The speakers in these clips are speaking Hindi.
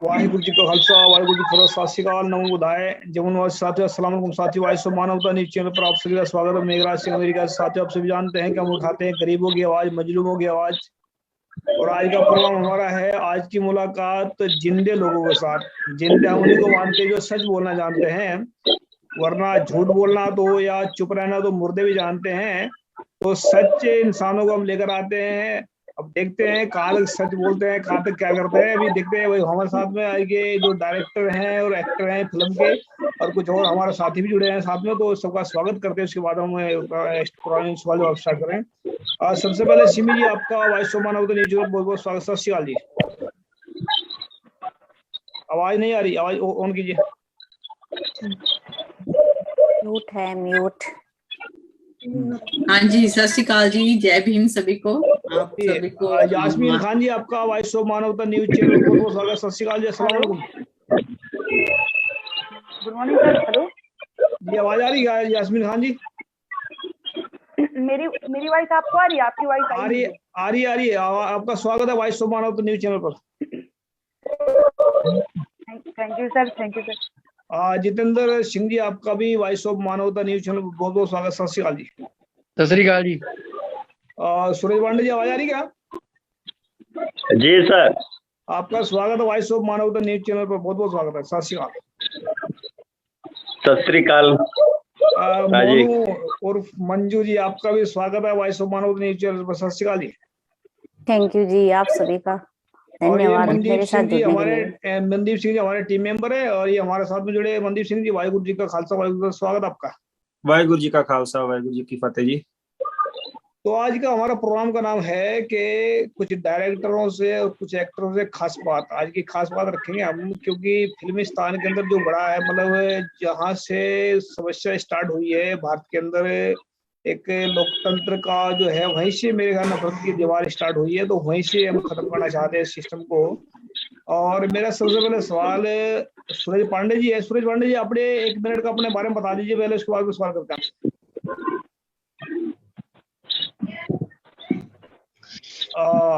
वाहिगुरु जी का खालसा वाहिगुरु जी फतह। सत श्री अकाल, नमो बुधाय। जमुनवासी साथियों, अस्सलाम वालेकुम साथियों। आज सो मानवता न्यूज चैनल पर आप सभी का स्वागत है। मेघराज सिंह अमेरिका से। साथियों, आप सभी जानते हैं कि हम उठाते हैं गरीबों की आवाज, मजलूमों की आवाज। और आज का प्रोग्राम हमारा है आज की मुलाकात जिंदे लोगों के साथ। जिंदे हम उन्हीं को मानते हैं जो सच बोलना जानते हैं, वरना झूठ बोलना तो या चुप रहना तो मुर्दे भी जानते हैं। तो सच्चे इंसानों को हम लेकर आते हैं। अब देखते हैं कहाँ तक सच बोलते हैं, कहाँ तक क्या करते हैं। अभी देखते हैं। वही हमारे साथ में आगे जो डायरेक्टर हैं और एक्टर हैं फिल्म के, और कुछ और हमारे साथी भी जुड़े हैं साथ में, तो सबका स्वागत करते हैं। उसके बाद हम पुराने सवाल जवाब स्टार्ट करें। सबसे पहले सिमी जी, आपका वॉइस ऑफ मानवता न्यूज बहुत बहुत स्वागत। सत श्री अकाल जी। आवाज नहीं आ रही, आवाज ऑन कीजिए। म्यूट है, म्यूट। हाँ जी, सत श्री अकाल जी, जय भीम सभी को। आप सभी को यास्मीन खान जी, आपका voice of Manavta news channel बहुत बहुत स्वागत। सत श्री अकाल जी, अस्सलाम वालेकुम। Good morning sir. हेलो जी, आवाज आ रही है यास्मीन खान जी? मेरी वॉइस आपको आ रही है? आपकी वॉइस आ रही है, आ रही है, आ रही है। आपका स्वागत है voice of Manavta news channel पर। Thank you sir, thank you sir. Jitendra Singh ji, आपका भी voice of Manavta news channel पर बहुत बहुत स्वागत। सत श्री अकाल जी। सत श्री अकाल जी। सुरेश पांडे जी, आवाज आ रही क्या? जी सर। आपका स्वागत है voice of Manavta news channel पर, बहुत बहुत स्वागत है। सत श्री अकाल। सत श्री अकाल। मोनू और मंजू जी, आपका भी स्वागत है voice of Manavta news channel पर। सत श्री अकाल जी। थैंक यू जी, आप सभी का धन्यवाद मेरे साथ जुड़ने के लिए। मनदीप सिंह जी हमारे टीम मेंबर है, और ये हमारे साथ में जुड़े मनदीप सिंह जी। वाहिगुरु जी का खालसा वाहिगुरु जी का स्वागत आपका। वाहिगुरु जी का खालसा वाहिगुरु जी की फतेह जी। तो आज का हमारा प्रोग्राम का नाम है कि कुछ डायरेक्टरों से और कुछ एक्टरों से खास बात। आज की खास बात रखेंगे हम, क्योंकि फिल्मिस्तान के अंदर जो बड़ा है, मतलब जहाँ से समस्या स्टार्ट हुई है भारत के अंदर, एक लोकतंत्र का जो है, वहीं से मेरे ख्याल नफरत की दीवार स्टार्ट हुई है। तो वहीं से हम खत्म करना चाहते हैं इस सिस्टम को। और मेरा सबसे पहले सवाल सूरज पांडे जी है। सूरज पांडे जी, अपने 1 मिनट का अपने बारे में बता दीजिए पहले, उसके बाद में सवाल करते हैं।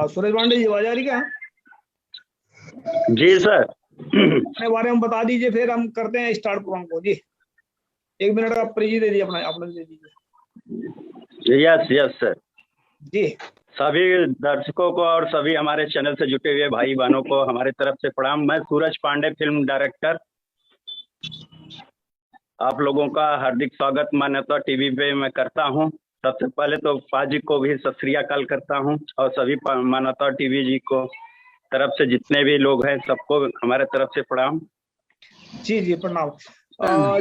सूरज पांडे जी, आवाज आ रही क्या? जी सर। अपने बारे में बता दीजिए, फिर हम करते हैं स्टार्ट प्रोग्राम को। जी, 1 मिनट का परिचय दे दीजिए, अपना दे दीजिए। Yes yes sir. जी, सभी दर्शकों को और सभी हमारे चैनल से जुटे हुए भाई बहनों को हमारे तरफ से प्रणाम। मैं सूरज पांडे, फिल्म डायरेक्टर, आप लोगों का हार्दिक स्वागत मान्यता टीवी पे मैं करता हूं। सबसे पहले तो पाजी को भी सत श्री अकाल करता हूं, और सभी मान्यता टीवी जी को तरफ से जितने भी लोग हैं सबको हमारे तरफ से प्रणाम। जी जी, प्रणाम।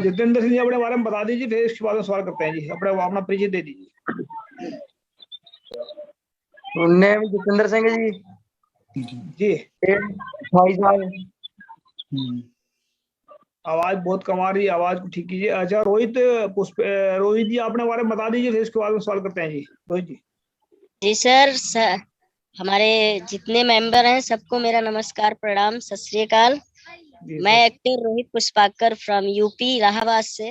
जितेंद्र सिंह जी, अपने बारे में बता दीजिए, फिर इसके बाद में सवाल करते हैं। जी, अपना परिचय दे दीजिए। नेम जितेंद्र सिंह जी। जी, 28 साल। आवाज बहुत कम आ रही है, आवाज को ठीक कीजिए। अच्छा, रोहित जी, अपने बारे में बता दीजिए, फिर इसके बाद में सवाल करते हैं। जी, रोहित जी। जी सर, हमारे जितने मेंबर हैं सबको मेरा नमस्कार, प्रणाम, सत श्री अकाल। मैं actor Rohit Pushpakar from UP Allahabad से।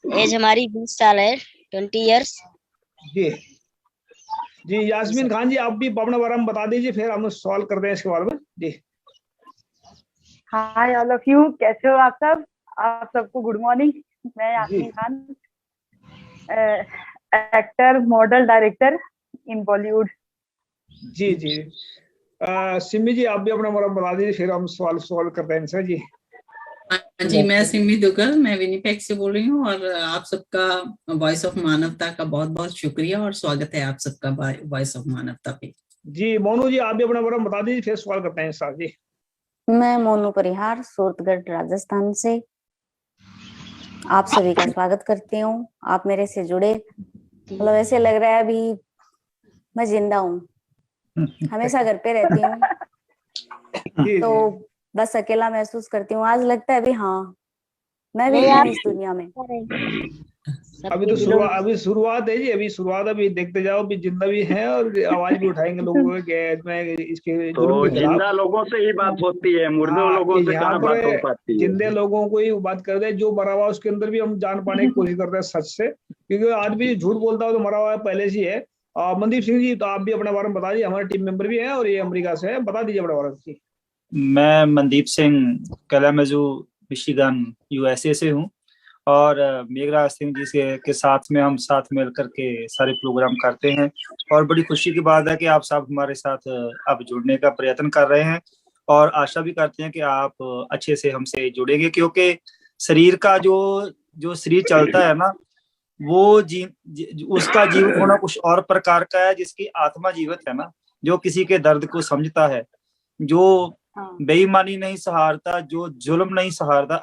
एज हमारी 20 साल है, 20 इयर्स। जी जी, यास्मीन खान जी, आप भी अपने बारे में बता दीजिए, फिर हम सवाल करते हैं इसके बारे में। जी, हाय ऑल ऑफ यू, कैसे हो आप सब? आप सबको गुड मॉर्निंग। मैं Yasmeen Khan, actor, model, director in Bollywood. जी जी। सिमी जी, आप भी अपने बारे में बता दीजिए, फिर हम सवाल करते हैं इनसे। जी जी, मैं सिमी दुग्गल, मैं विनिपेग से बोल रही हूँ, और आप सबका वॉइस ऑफ मानवता का बहुत बहुत शुक्रिया और स्वागत है आप सबका वॉइस ऑफ मानवता पे। जी, मोनू जी, आप भी अपने बारे में बता दीजिए, फिर सवाल करते हैं सर। जी, मैं मोनू परिहार, सूरतगढ़, राजस्थान से आप सभी का स्वागत करती हूँ। आप मेरे से जुड़े, मतलब ऐसे लग रहा है अभी मैं जिंदा हूँ। हमेशा घर पे रहती हूँ तो बस अकेला महसूस करती हूँ। आज लगता है अभी हाँ मैं भी इस दुनिया में। अभी तो शुरुआत है जी, अभी शुरुआत। अभी देखते जाओ, अभी जिंदा भी है और आवाज भी उठाएंगे लोगों के इसके तो जिंदा लोगों से ही बात होती है, मुर्दे लोगों से कहाँ बात हो पाती है। जिंदे लोगों को ही बात करते हैं, जो मरा हुआ उसके अंदर भी हम जान पाने की कोशिश करते हैं सच से, क्योंकि आदमी झूठ बोलता हो तो मरा हुआ है पहले से ही है। मनदीप सिंह जी, तो आप भी अपने बारे में बता दीजिए, हमारे टीम मेंबर भी है और ये अमेरिका से है, बता दीजिए अपने बारे में। मैं मनदीप सिंह कैलामेजू मिशिगन यूएसए से हूँ और मेघराज सिंह जी के साथ में हम साथ मिल करके सारे प्रोग्राम करते हैं और बड़ी खुशी की बात है कि आप सब हमारे साथ अब जुड़ने का प्रयत्न कर रहे हैं और आशा भी करते हैं कि आप अच्छे से हमसे जुड़ेंगे, क्योंकि शरीर का जो शरीर चलता है ना, वो उसका जीवित होना कुछ और प्रकार का है, जिसकी आत्मा जीवित है ना, जो किसी के दर्द को समझता है, जो बेईमानी नहीं सहारता, जो जुल्म नहीं सहारता,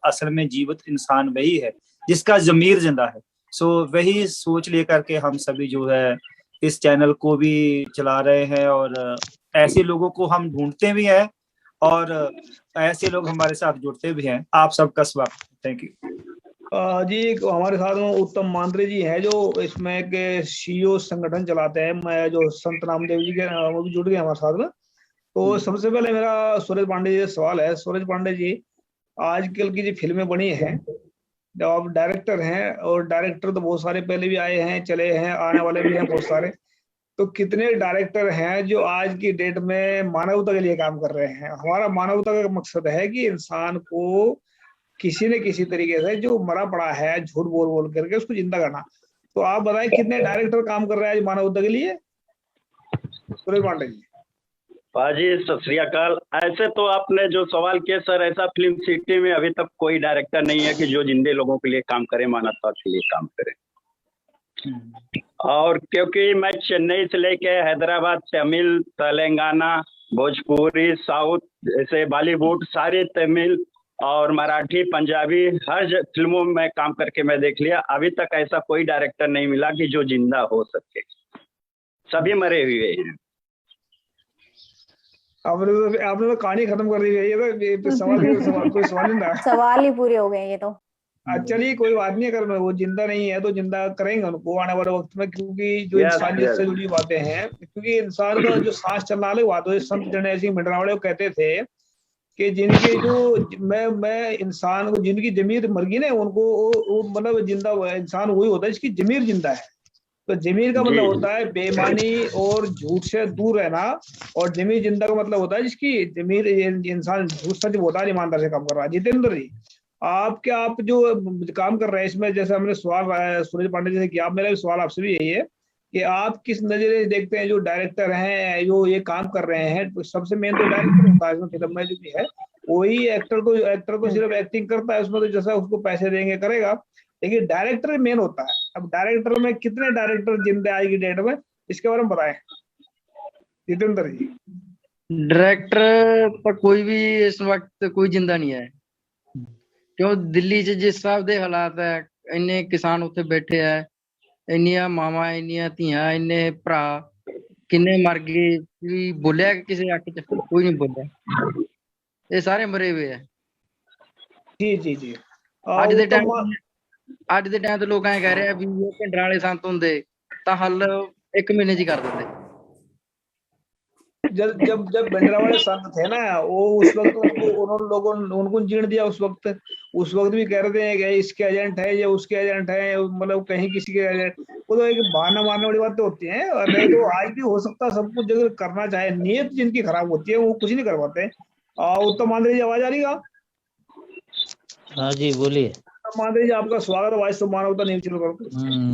असल में जीवित इंसान वही है जिसका जमीर जिंदा है। सो वही सोच लेकर के हम सभी जो है इस चैनल को भी चला रहे हैं और ऐसे लोगों को हम ढूंढते भी हैं और ऐसे लोग हमारे साथ जुड़ते भी हैं। आप सबका स्वागत। थैंक यू जी। हमारे साथ में उत्तम मांत्रे जी है जो इसमें के सीईओ संगठन चलाते हैं। मैं जो संत नामदेव जी के वो भी जुड़ गए हमारे साथ में। तो सबसे पहले मेरा सूरज पांडे जी से सवाल है। सूरज पांडे जी, आजकल की जो फिल्में बनी हैं, जब आप डायरेक्टर हैं, और डायरेक्टर तो बहुत सारे पहले भी आए हैं, चले हैं, आने वाले भी हैं बहुत सारे, तो कितने डायरेक्टर हैं जो आज की डेट में मानवता के लिए काम कर रहे हैं? हमारा मानवता का मकसद है कि इंसान को किसी न किसी तरीके से जो मरा पड़ा है झूठ बोल बोल करके उसको जिंदा करना। तो आप बताएं कितने डायरेक्टर काम कर रहे हैं आज मानवता के लिए? सूरज पांडे जी। पाजी सत श्री अकाल। ऐसे तो आपने जो सवाल किया सर, ऐसा फिल्म सिटी में अभी तक कोई डायरेक्टर नहीं है कि जो जिंदे लोगों के लिए काम करे, मानवता के लिए काम करे। और क्योंकि मैं चेन्नई से लेके हैदराबाद, तमिल, तेलंगाना, भोजपुरी, साउथ, जैसे बॉलीवुड, सारे तमिल और मराठी, पंजाबी, हर फिल्मों में काम करके मैं देख लिया। अभी तक ऐसा कोई डायरेक्टर नहीं मिला कि जो जिंदा हो सके, सभी मरे हुए हैं। आपने तो कहानी खत्म कर दी है। ये तो सवाल कोई सवाल नहीं था। सवाल ही पूरे हो गए ये तो। चलिए कोई बात नहीं, अगर वो जिंदा नहीं है तो जिंदा करेंगे उनको आने वाले वक्त में, क्योंकि जो इंसानियत से जुड़ी बातें हैं, क्योंकि इंसान का जो सांस चलना अलग बात है। संत जन सिंह भिंडरावाले कहते थे कि जिनके जो मैं इंसान को जिनकी जमीर मर गई ना, उनको मतलब जिंदा इंसान वही होता है जिसकी जमीर जिंदा है। तो जमीर का मतलब होता है बेईमानी और झूठ से दूर रहना, और जमीर जिंदा का मतलब होता है जिसकी जमीर इंसान झूठ सच बोलता है, ईमानदार से काम कर रहा है। जितेंद्र जी, आप जो काम कर रहे हैं इसमें, जैसे हमने सवाल सूरज पांडे जी से किया, मेरा भी सवाल आपसे भी यही है कि आप किस नजरिए देखते हैं जो डायरेक्टर हैं जो ये काम कर रहे हैं? तो सबसे मेन तो डायरेक्टर होता है इसमें, फिल्म में जो भी है वही एक्टर तो सिर्फ एक्टिंग करता है उसमें, तो जैसा उसको पैसे देंगे करेगा, लेकिन डायरेक्टर मेन होता है। अब डायरेक्टर में कितने डायरेक्टर जिंदे आज की डेट में, इसके बारे में बताएं जितेंद्र जी। डायरेक्टर पर कोई भी इस वक्त कोई जिंदा नहीं है, क्यों दिल्ली 'ਚ जिस हिसाब ਦੇ ਹਾਲਾਤ ਹੈ, ਇੰਨੇ ਕਿਸਾਨ ਉੱਥੇ ਬੈਠੇ ਹੈ, ਇੰਨੀਆਂ ਮਾਵਾਂ, ਇੰਨੀਆਂ ਧੀਆਂ, ਇੰਨੇ ਭਰਾ ਕਿੰਨੇ ਮਰ ਗਏ, ਵੀ ਬੋਲਿਆ ਕਿਸੇ ਅੱਖ 'ਚ ਕੋਈ ਨਹੀਂ ਬੋਲਿਆ, ਇਹ ਸਾਰੇ ਮਰੇ ਹੋਏ ਹੈ। ਜੀ ਅੱਜ ਦੇ ਟਾਈਮ ਤੇ ਲੋਕ ਐਂ ਕਹਿ ਰਹੇ ਆ ਵੀ ਇਹ ਭਿੰਡਰਾਂ ਵਾਲੇ ਸੰਤ ਹੁੰਦੇ ਤਾਂ ਹੱਲ 1 ਮਹੀਨੇ 'ਚ ਹੀ कर देते। जब भिंडरावाले संत थे ना, वो उस वक्त उनको जीण दिया। उस वक्त भी कह रहे थे कि इसके एजेंट है या उसके एजेंट है, मतलब कहीं किसी के एजेंट, वो तो एक बहाना मारने वाली बातें होती हैं। और नहीं तो आज भी हो सकता है सब कुछ अगर करना चाहे, नीयत जिनकी खराब होती है वो कुछ नहीं कर पाते। उत्तम मांद्रे जी, आवाज आ रही है? हाँ जी बोलिए। मांद्रे जी, आपका स्वागत है वॉइस ऑफ मानवता न्यूज़ चैनल पर।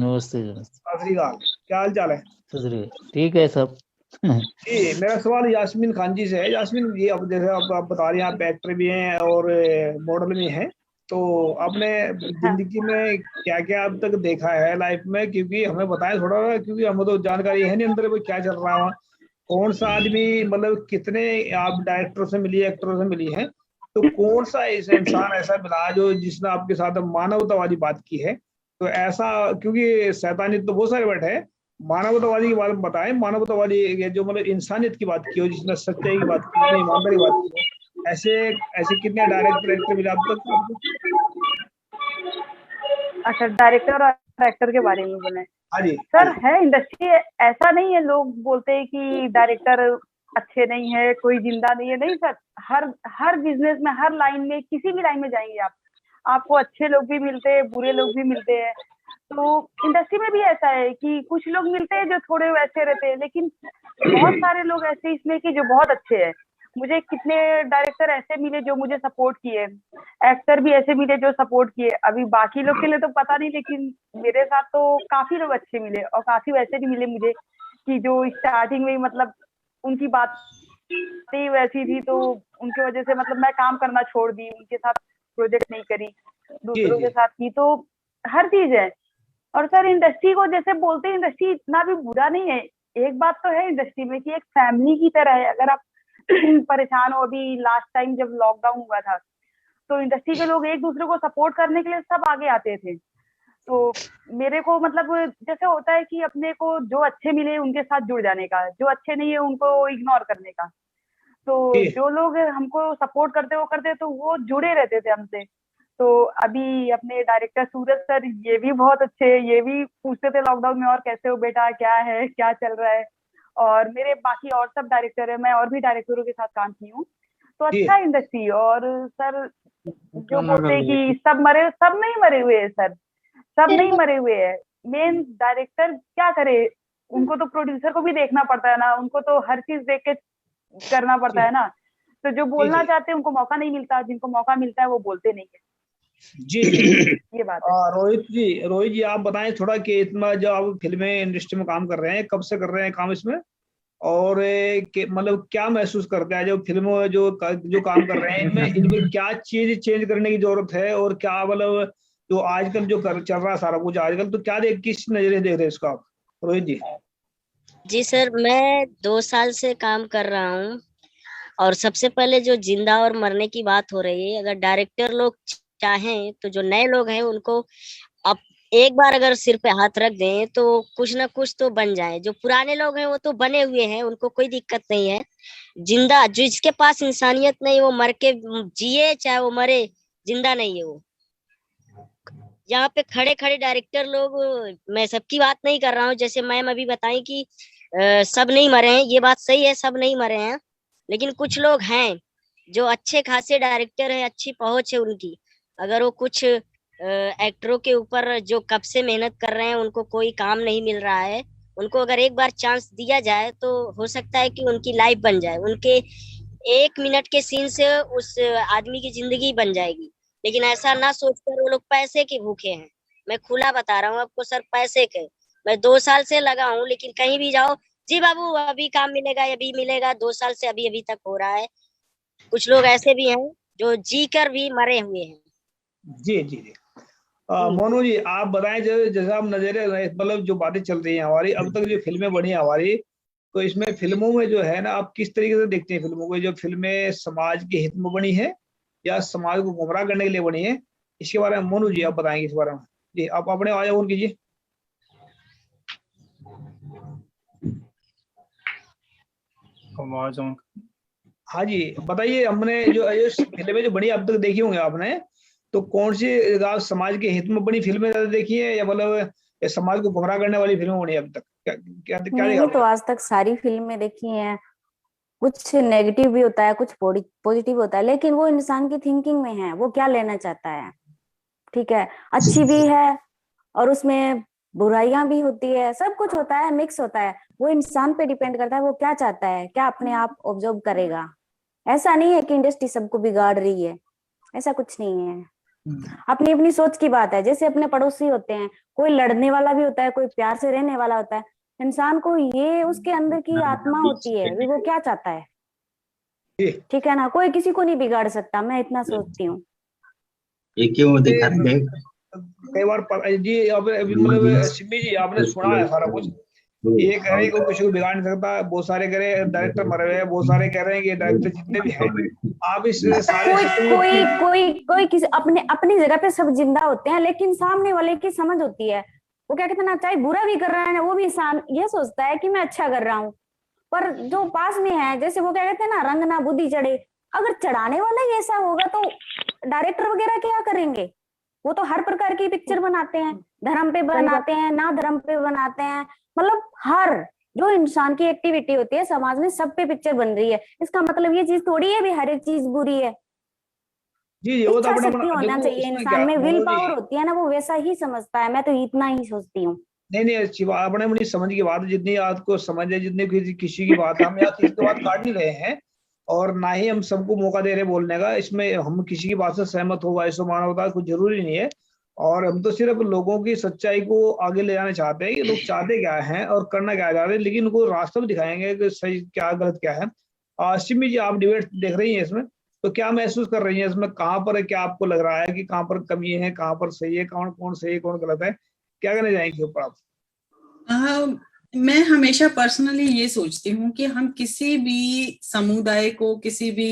नमस्ते। सत श्री अकाल, क्या हाल चाल है? ठीक है सब। जी, मेरा सवाल यास्मीन खान जी से है। यास्मीन जी, अब जैसे आप बता रही हैं, आप एक्टर भी हैं और मॉडल भी हैं, तो आपने जिंदगी में क्या क्या अब तक देखा है लाइफ में? क्योंकि हमें बताएं थोड़ा, क्योंकि हमें तो जानकारी है नहीं अंदर में क्या चल रहा है, कौन सा आदमी, मतलब कितने आप डायरेक्टरों से मिली, एक्टरों से मिली हैं, तो कौन सा इंसान ऐसा मिला जो जिसने आपके साथ मानवतावादी बात की है? तो ऐसा, क्योंकि शैतानी तो बहुत सारे बैठे हैं, मानवतावादी की बात बताएं। मानवतावादी जो मतलब इंसानियत की बात की हो, जिसने सच्चाई की बात की हो, ईमानदारी की बात की हो, ऐसे कितने डायरेक्टर एक्टर मिले अब तक आपको? अच्छा, डायरेक्टर और एक्टर के बारे में बोले? हाँ जी सर, है इंडस्ट्री, ऐसा नहीं है लोग बोलते हैं कि डायरेक्टर अच्छे नहीं है, कोई जिंदा नहीं है। नहीं सर, हर बिजनेस में, हर लाइन में, किसी भी लाइन में जाएंगे आपको अच्छे लोग भी मिलते हैं, बुरे लोग भी मिलते हैं। तो इंडस्ट्री में भी ऐसा है कि कुछ लोग मिलते हैं जो थोड़े वैसे रहते हैं, लेकिन बहुत सारे लोग ऐसे इसमें कि जो बहुत अच्छे हैं। मुझे कितने डायरेक्टर ऐसे मिले जो मुझे सपोर्ट किए, एक्टर भी ऐसे मिले जो सपोर्ट किए। अभी बाकी लोग के लिए तो पता नहीं, लेकिन मेरे साथ तो काफी लोग अच्छे मिले और काफी वैसे भी मिले मुझे कि जो स्टार्टिंग में मतलब उनकी बातें वैसी थी, तो उनकी वजह से मतलब मैं काम करना छोड़ दी, उनके साथ प्रोजेक्ट नहीं करी, दूसरों के साथ की। तो हर चीज है। और सर इंडस्ट्री को जैसे बोलते हैं, इंडस्ट्री इतना भी बुरा नहीं है। एक बात तो है इंडस्ट्री में कि एक फैमिली की तरह है। अगर आप परेशान हो, अभी लास्ट टाइम जब लॉकडाउन हुआ था तो इंडस्ट्री के लोग एक दूसरे को सपोर्ट करने के लिए सब आगे आते थे। तो मेरे को मतलब जैसे होता है कि अपने को जो अच्छे मिले उनके साथ जुड़ जाने का, जो अच्छे नहीं है उनको इग्नोर करने का। तो जो लोग हमको सपोर्ट करते तो वो जुड़े रहते थे हमसे। तो अभी अपने डायरेक्टर सूरज सर ये भी बहुत अच्छे, ये भी पूछते थे लॉकडाउन में और कैसे हो बेटा, क्या है, क्या चल रहा है। और मेरे बाकी और सब डायरेक्टर है, मैं और भी डायरेक्टरों के साथ काम की हूँ। तो अच्छा इंडस्ट्री। और सर जो बोलते हैं कि सब मरे, सब नहीं मरे हुए है सर, सब नहीं मरे हुए है। मेन डायरेक्टर क्या करे, उनको तो प्रोड्यूसर को भी देखना पड़ता है ना, उनको तो हर चीज देख के करना पड़ता है ना। तो जो बोलना चाहते हैं उनको मौका नहीं मिलता, जिनको मौका मिलता है वो बोलते नहीं है। जी जी ये बात है। रोहित जी आप बताएं थोड़ा कि इतना जो आप फिल्में इंडस्ट्री में काम कर रहे हैं, कब से कर रहे हैं काम इसमें, और मतलब क्या महसूस करते हैं जो फिल्मों में जो काम कर रहे हैं, इनमें क्या चीज चेंज करने की जरूरत है, और क्या मतलब जो आजकल जो चल रहा है सारा कुछ आजकल, तो क्या किस नजरिए देख रहे हैं इसको आप, रोहित जी? जी सर, मैं 2 साल से काम कर रहा हूँ। और सबसे पहले जो जिंदा और मरने की बात हो रही है, अगर डायरेक्टर लोग चाहें तो जो नए लोग हैं उनको अब एक बार अगर सिर पे हाथ रख दें तो कुछ ना कुछ तो बन जाए। जो पुराने लोग हैं वो तो बने हुए हैं, उनको कोई दिक्कत नहीं है। जिंदा जिसके पास इंसानियत नहीं वो मर के जिए चाहे वो मरे, जिंदा नहीं है वो। यहाँ पे खड़े खड़े डायरेक्टर लोग, मैं सबकी बात नहीं कर रहा हूँ, जैसे मैम अभी बताई कि सब नहीं मरे हैं, ये बात सही है, सब नहीं मरे हैं। लेकिन कुछ लोग हैं जो अच्छे खासे डायरेक्टर है, अच्छी पहुंच है उनकी। अगर वो कुछ एक्टरों के ऊपर जो कब से मेहनत कर रहे हैं उनको कोई काम नहीं मिल रहा है, उनको अगर एक बार चांस दिया जाए तो हो सकता है कि उनकी लाइफ बन जाए, उनके 1 मिनट के सीन से उस आदमी की जिंदगी बन जाएगी। लेकिन ऐसा ना सोचकर वो लोग पैसे के भूखे हैं। मैं खुला बता रहा हूँ आपको सर, पैसे के। मैं 2 साल से लगा हूँ, लेकिन कहीं भी जाओ, जी बाबू अभी काम मिलेगा, अभी मिलेगा, 2 साल से अभी तक हो रहा है। कुछ लोग ऐसे भी हैं जो जी कर भी मरे हुए हैं। जी जी जी मोनू जी आप बताएं, जैसे आप नजरे मतलब जो बातें चल रही हैं हमारी अब तक, जो फिल्में बनी है हमारी, तो इसमें फिल्मों में जो है ना, आप किस तरीके से देखते हैं फिल्मों को? जो फिल्में समाज के हित में बनी है या समाज को गुमराह करने के लिए बनी है, इसके बारे में मोनू जी आप बताएंगे इस बारे में? जी आप अपने आवाज ऑन कीजिए। आवाज ऑन। हाँ जी बताइए, हमने जो फिल्में जो बनी अब तक देखी होंगे आपने, तो कौन सी समाज के हित में बनी फिल्में ज्यादा देखी है, या मतलब समाज को गुमराह करने वाली फिल्में बनी अब तक? क्या मैंने तो आज तक सारी फिल्में देखी हैं। कुछ नेगेटिव भी होता है, कुछ पॉजिटिव होता है, लेकिन वो इंसान की थिंकिंग में है, वो क्या लेना चाहता है। ठीक है, अच्छी भी है और उसमें बुराइयां भी होती है, सब कुछ होता है, मिक्स होता है। वो इंसान पे डिपेंड करता है वो क्या चाहता है, क्या अपने आप ऑब्जर्व करेगा। ऐसा नहीं है कि इंडस्ट्री सबको बिगाड़ रही है, ऐसा कुछ नहीं है। अपनी अपनी सोच की बात है। जैसे अपने पड़ोसी होते हैं, कोई लड़ने वाला भी होता है, कोई प्यार से रहने वाला होता है। इंसान को ये उसके अंदर की आत्मा होती है, वो क्या चाहता है। ठीक है ना, कोई किसी को नहीं बिगाड़ सकता, मैं इतना सोचती हूँ। ये क्यों दिखा रहे? कई बार जी मतलब सिम्मी जी आपने सुना है सारा कुछ, ये कह रहे हैं कि किसी को बिगाड़ नहीं सकता, बहुत सारे कह रहे हैं डायरेक्टर मरे हुए हैं, बहुत सारे कह रहे हैं कि डायरेक्टर जितने भी हैं आप इस सारे कोई किसी अपनी जगह पे सब जिंदा होते हैं, लेकिन सामने वाले की समझ होती है। वो क्या कहते हैं ना, चाहे बुरा भी कर रहा है ना, वो भी इंसान ये सोचता है कि मैं अच्छा कर रहा हूँ। पर जो पास में है, जैसे वो क्या कहते हैं ना, रंग ना बुद्धि चढ़े। अगर चढ़ाने वाला ही ऐसा होगा तो डायरेक्टर वगैरह क्या करेंगे? वो तो हर प्रकार की पिक्चर बनाते हैं, धर्म पे बनाते हैं, ना धर्म पे बनाते हैं। मतलब हर जो इंसान की एक्टिविटी होती है समाज में, सब पे पिक्चर बन रही है। इसका मतलब ये चीज थोड़ी है भी हर एक चीज बुरी है। जी वो तो इच्छा शक्ति होना चाहिए इंसान में, विल पावर होती है ना, वो वैसा ही समझता है। मैं तो इतना ही सोचती हूँ। नहीं अच्छी बात, अपने अपनी समझ की बात है, जितनी आपको समझ है, जितनी किसी की बात हम यहाँ किसी की बात काट नहीं रहे हैं, और ना ही हम सबको मौका दे रहे बोलने का। इसमें हम किसी की बात से सहमत हो वॉइस ऑफ मानवता कुछ जरूरी नहीं है, और हम तो सिर्फ लोगों की सच्चाई को आगे ले जाना चाहते हैं कि लोग चाहते क्या हैं और करना क्या चाहते हैं, लेकिन उनको रास्ता भी दिखाएंगे कि सही क्या गलत क्या है। सिमी जी, आप डिबेट देख रही हैं इसमें, तो क्या महसूस कर रही हैं इसमें, कहाँ पर क्या आपको लग रहा है कि कहाँ पर कमी है, कहाँ पर सही है, कौन सही है कौन गलत है, क्या कहना चाहेंगे ऊपर आप? मैं हमेशा पर्सनली ये सोचती हूँ कि हम किसी भी समुदाय को, किसी भी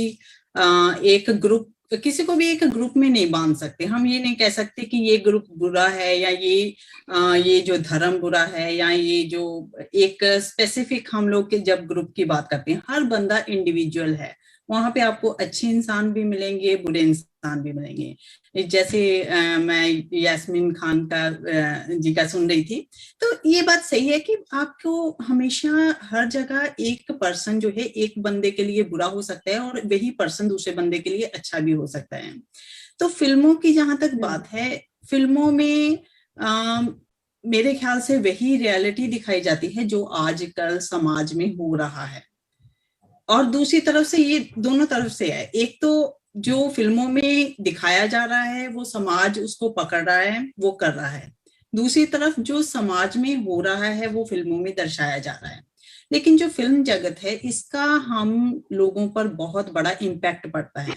एक ग्रुप, किसी को भी एक ग्रुप में नहीं बांध सकते। हम ये नहीं कह सकते कि ये ग्रुप बुरा है या ये जो धर्म बुरा है या ये जो एक स्पेसिफिक हम लोग के जब ग्रुप की बात करते हैं, हर बंदा इंडिविजुअल है। वहां पे आपको अच्छे इंसान भी मिलेंगे, बुरे इंसान भी मिलेंगे। जैसे मैं यास्मीन खान का जी का सुन रही थी, तो ये बात सही है कि आपको हमेशा हर जगह एक पर्सन जो है एक बंदे के लिए बुरा हो सकता है और वही पर्सन दूसरे बंदे के लिए अच्छा भी हो सकता है। तो फिल्मों की जहां तक बात है, फिल्मों में मेरे ख्याल से वही रियलिटी दिखाई जाती है जो आजकल समाज में हो रहा है। और दूसरी तरफ से ये दोनों तरफ से है, एक तो जो फिल्मों में दिखाया जा रहा है वो समाज उसको पकड़ रहा है, वो कर रहा है। दूसरी तरफ जो समाज में हो रहा है वो फिल्मों में दर्शाया जा रहा है। लेकिन जो फिल्म जगत है इसका हम लोगों पर बहुत बड़ा इम्पैक्ट पड़ता है,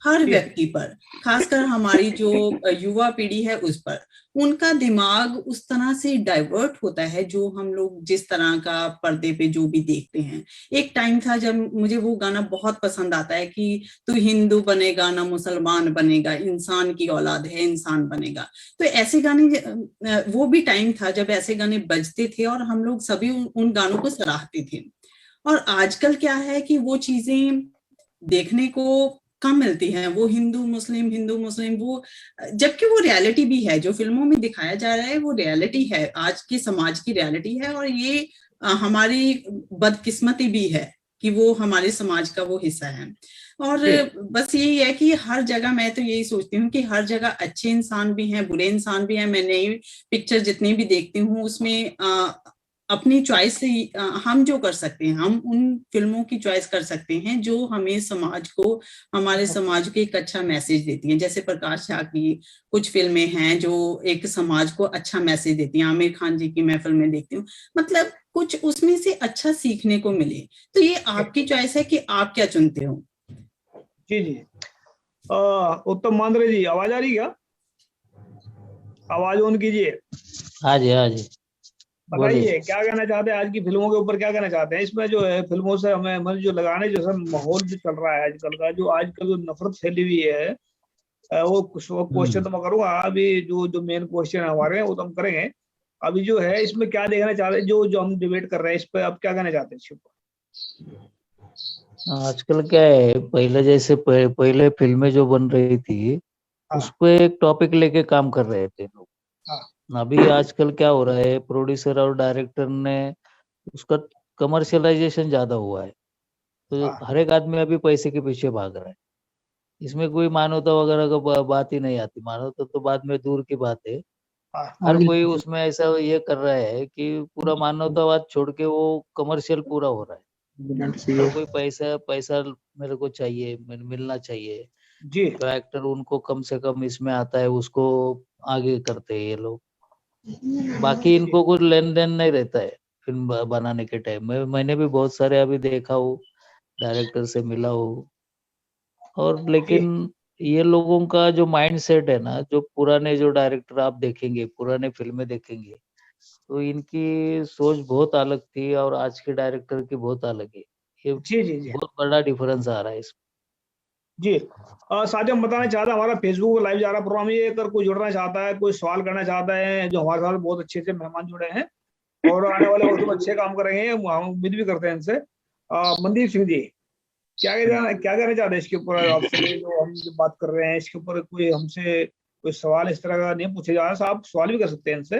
हर व्यक्ति पर, खासकर हमारी जो युवा पीढ़ी है उस पर। उनका दिमाग उस तरह से डाइवर्ट होता है जो हम लोग जिस तरह का पर्दे पे जो भी देखते हैं। एक टाइम था जब मुझे वो गाना बहुत पसंद आता है कि तू हिंदू बनेगा ना मुसलमान बनेगा, इंसान की औलाद है इंसान बनेगा। तो ऐसे गाने, वो भी टाइम था जब ऐसे गाने बजते थे और हम लोग सभी उन गानों को सराहते थे। और आजकल क्या है कि वो चीजें देखने को कम मिलती हैं, वो हिंदू मुस्लिम, वो जबकि वो रियलिटी भी है, जो फिल्मों में दिखाया जा रहा है वो रियलिटी है, आज के समाज की रियलिटी है। और ये हमारी बदकिस्मती भी है कि वो हमारे समाज का वो हिस्सा है। और बस यही है कि हर जगह, मैं तो यही सोचती हूँ कि हर जगह अच्छे इंसान भी हैं, बुरे इंसान भी हैं। मैं नई पिक्चर जितनी भी देखती हूँ उसमें अपनी चॉइस से हम जो कर सकते हैं, हम उन फिल्मों की चॉइस कर सकते हैं जो हमें समाज को, हमारे समाज को एक अच्छा मैसेज देती हैं। जैसे प्रकाश झा की कुछ फिल्में हैं जो एक समाज को अच्छा मैसेज देती हैं। आमिर खान जी की मैं फिल्में देखती हूँ, मतलब कुछ उसमें से अच्छा सीखने को मिले। तो ये आपकी चॉइस है कि आप क्या चुनते हो। जी जी, उत्तम मांद्रे जी, आवाज आ रही क्या? आवाज ऑन कीजिए। हाँ जी, हाँ जी, बताइए क्या कहना चाहते हैं आज की फिल्मों के ऊपर, क्या कहना चाहते हैं? इसमें जो है फिल्मों से हमें मन जो लगाने, जो सब माहौल जो चल रहा है आजकल का, जो आजकल जो नफरत फैली हुई है, वो क्वेश्चन तो मैं करूंगा अभी, जो मेन क्वेश्चन है हमारे वो तो हम करेंगे। अभी जो है इसमें क्या देखना चाहते हैं, जो हम डिबेट कर रहे हैं इस पर, आप क्या कहना चाहते हैं इसके ऊपर? आजकल क्या है, पहले जैसे पहले फिल्में जो बन रही थी उस पे एक टॉपिक लेके काम कर रहे थे लोग। अभी आजकल क्या हो रहा है, प्रोड्यूसर और डायरेक्टर ने उसका कमर्शियलाइजेशन ज्यादा हुआ है, तो हर एक आदमी अभी पैसे के पीछे भाग रहा है। इसमें कोई मानवता वगैरह का बात ही नहीं आती। मानवता तो बाद में दूर की बात है। हर कोई उसमें ऐसा ये कर रहा है कि पूरा मानवतावाद छोड़ के वो कमर्शियल पूरा हो रहा है। हर कोई पैसा मेरे को चाहिए, मिलना चाहिए जी। जो एक्टर उनको कम से कम इसमें आता है उसको आगे करते हैं ये लोग। बाकी इनको कुछ लेन देन नहीं रहता है फिल्म बनाने के टाइम में। मैंने भी बहुत सारे अभी देखा हूँ, डायरेक्टर से मिला हूँ, और लेकिन ये लोगों का जो माइंड सेट है ना, जो पुराने जो डायरेक्टर आप देखेंगे, पुराने फिल्में देखेंगे, तो इनकी सोच बहुत अलग थी और आज के डायरेक्टर की बहुत अलग है। ये जी बहुत बड़ा डिफरेंस आ रहा है इसमें। जी, साथियों, हम बताना चाहता है हमारा फेसबुक लाइव जा रहा प्रोग्राम, ये अगर कोई जुड़ना चाहता है, कोई सवाल करना चाहता है, जो हमारे साथ बहुत अच्छे मेहमान जुड़े हैं और आने वाले वक्त में अच्छे काम करेंगे, हम उम्मीद भी करते हैं इनसे। मनदीप सिंह जी, क्या कहना चाहते हैं इसके ऊपर? आपसे जो हम बात कर रहे हैं इसके ऊपर कोई हमसे कोई सवाल इस तरह का नहीं पूछे जा रहा, आप सवाल भी कर सकते हैं इनसे,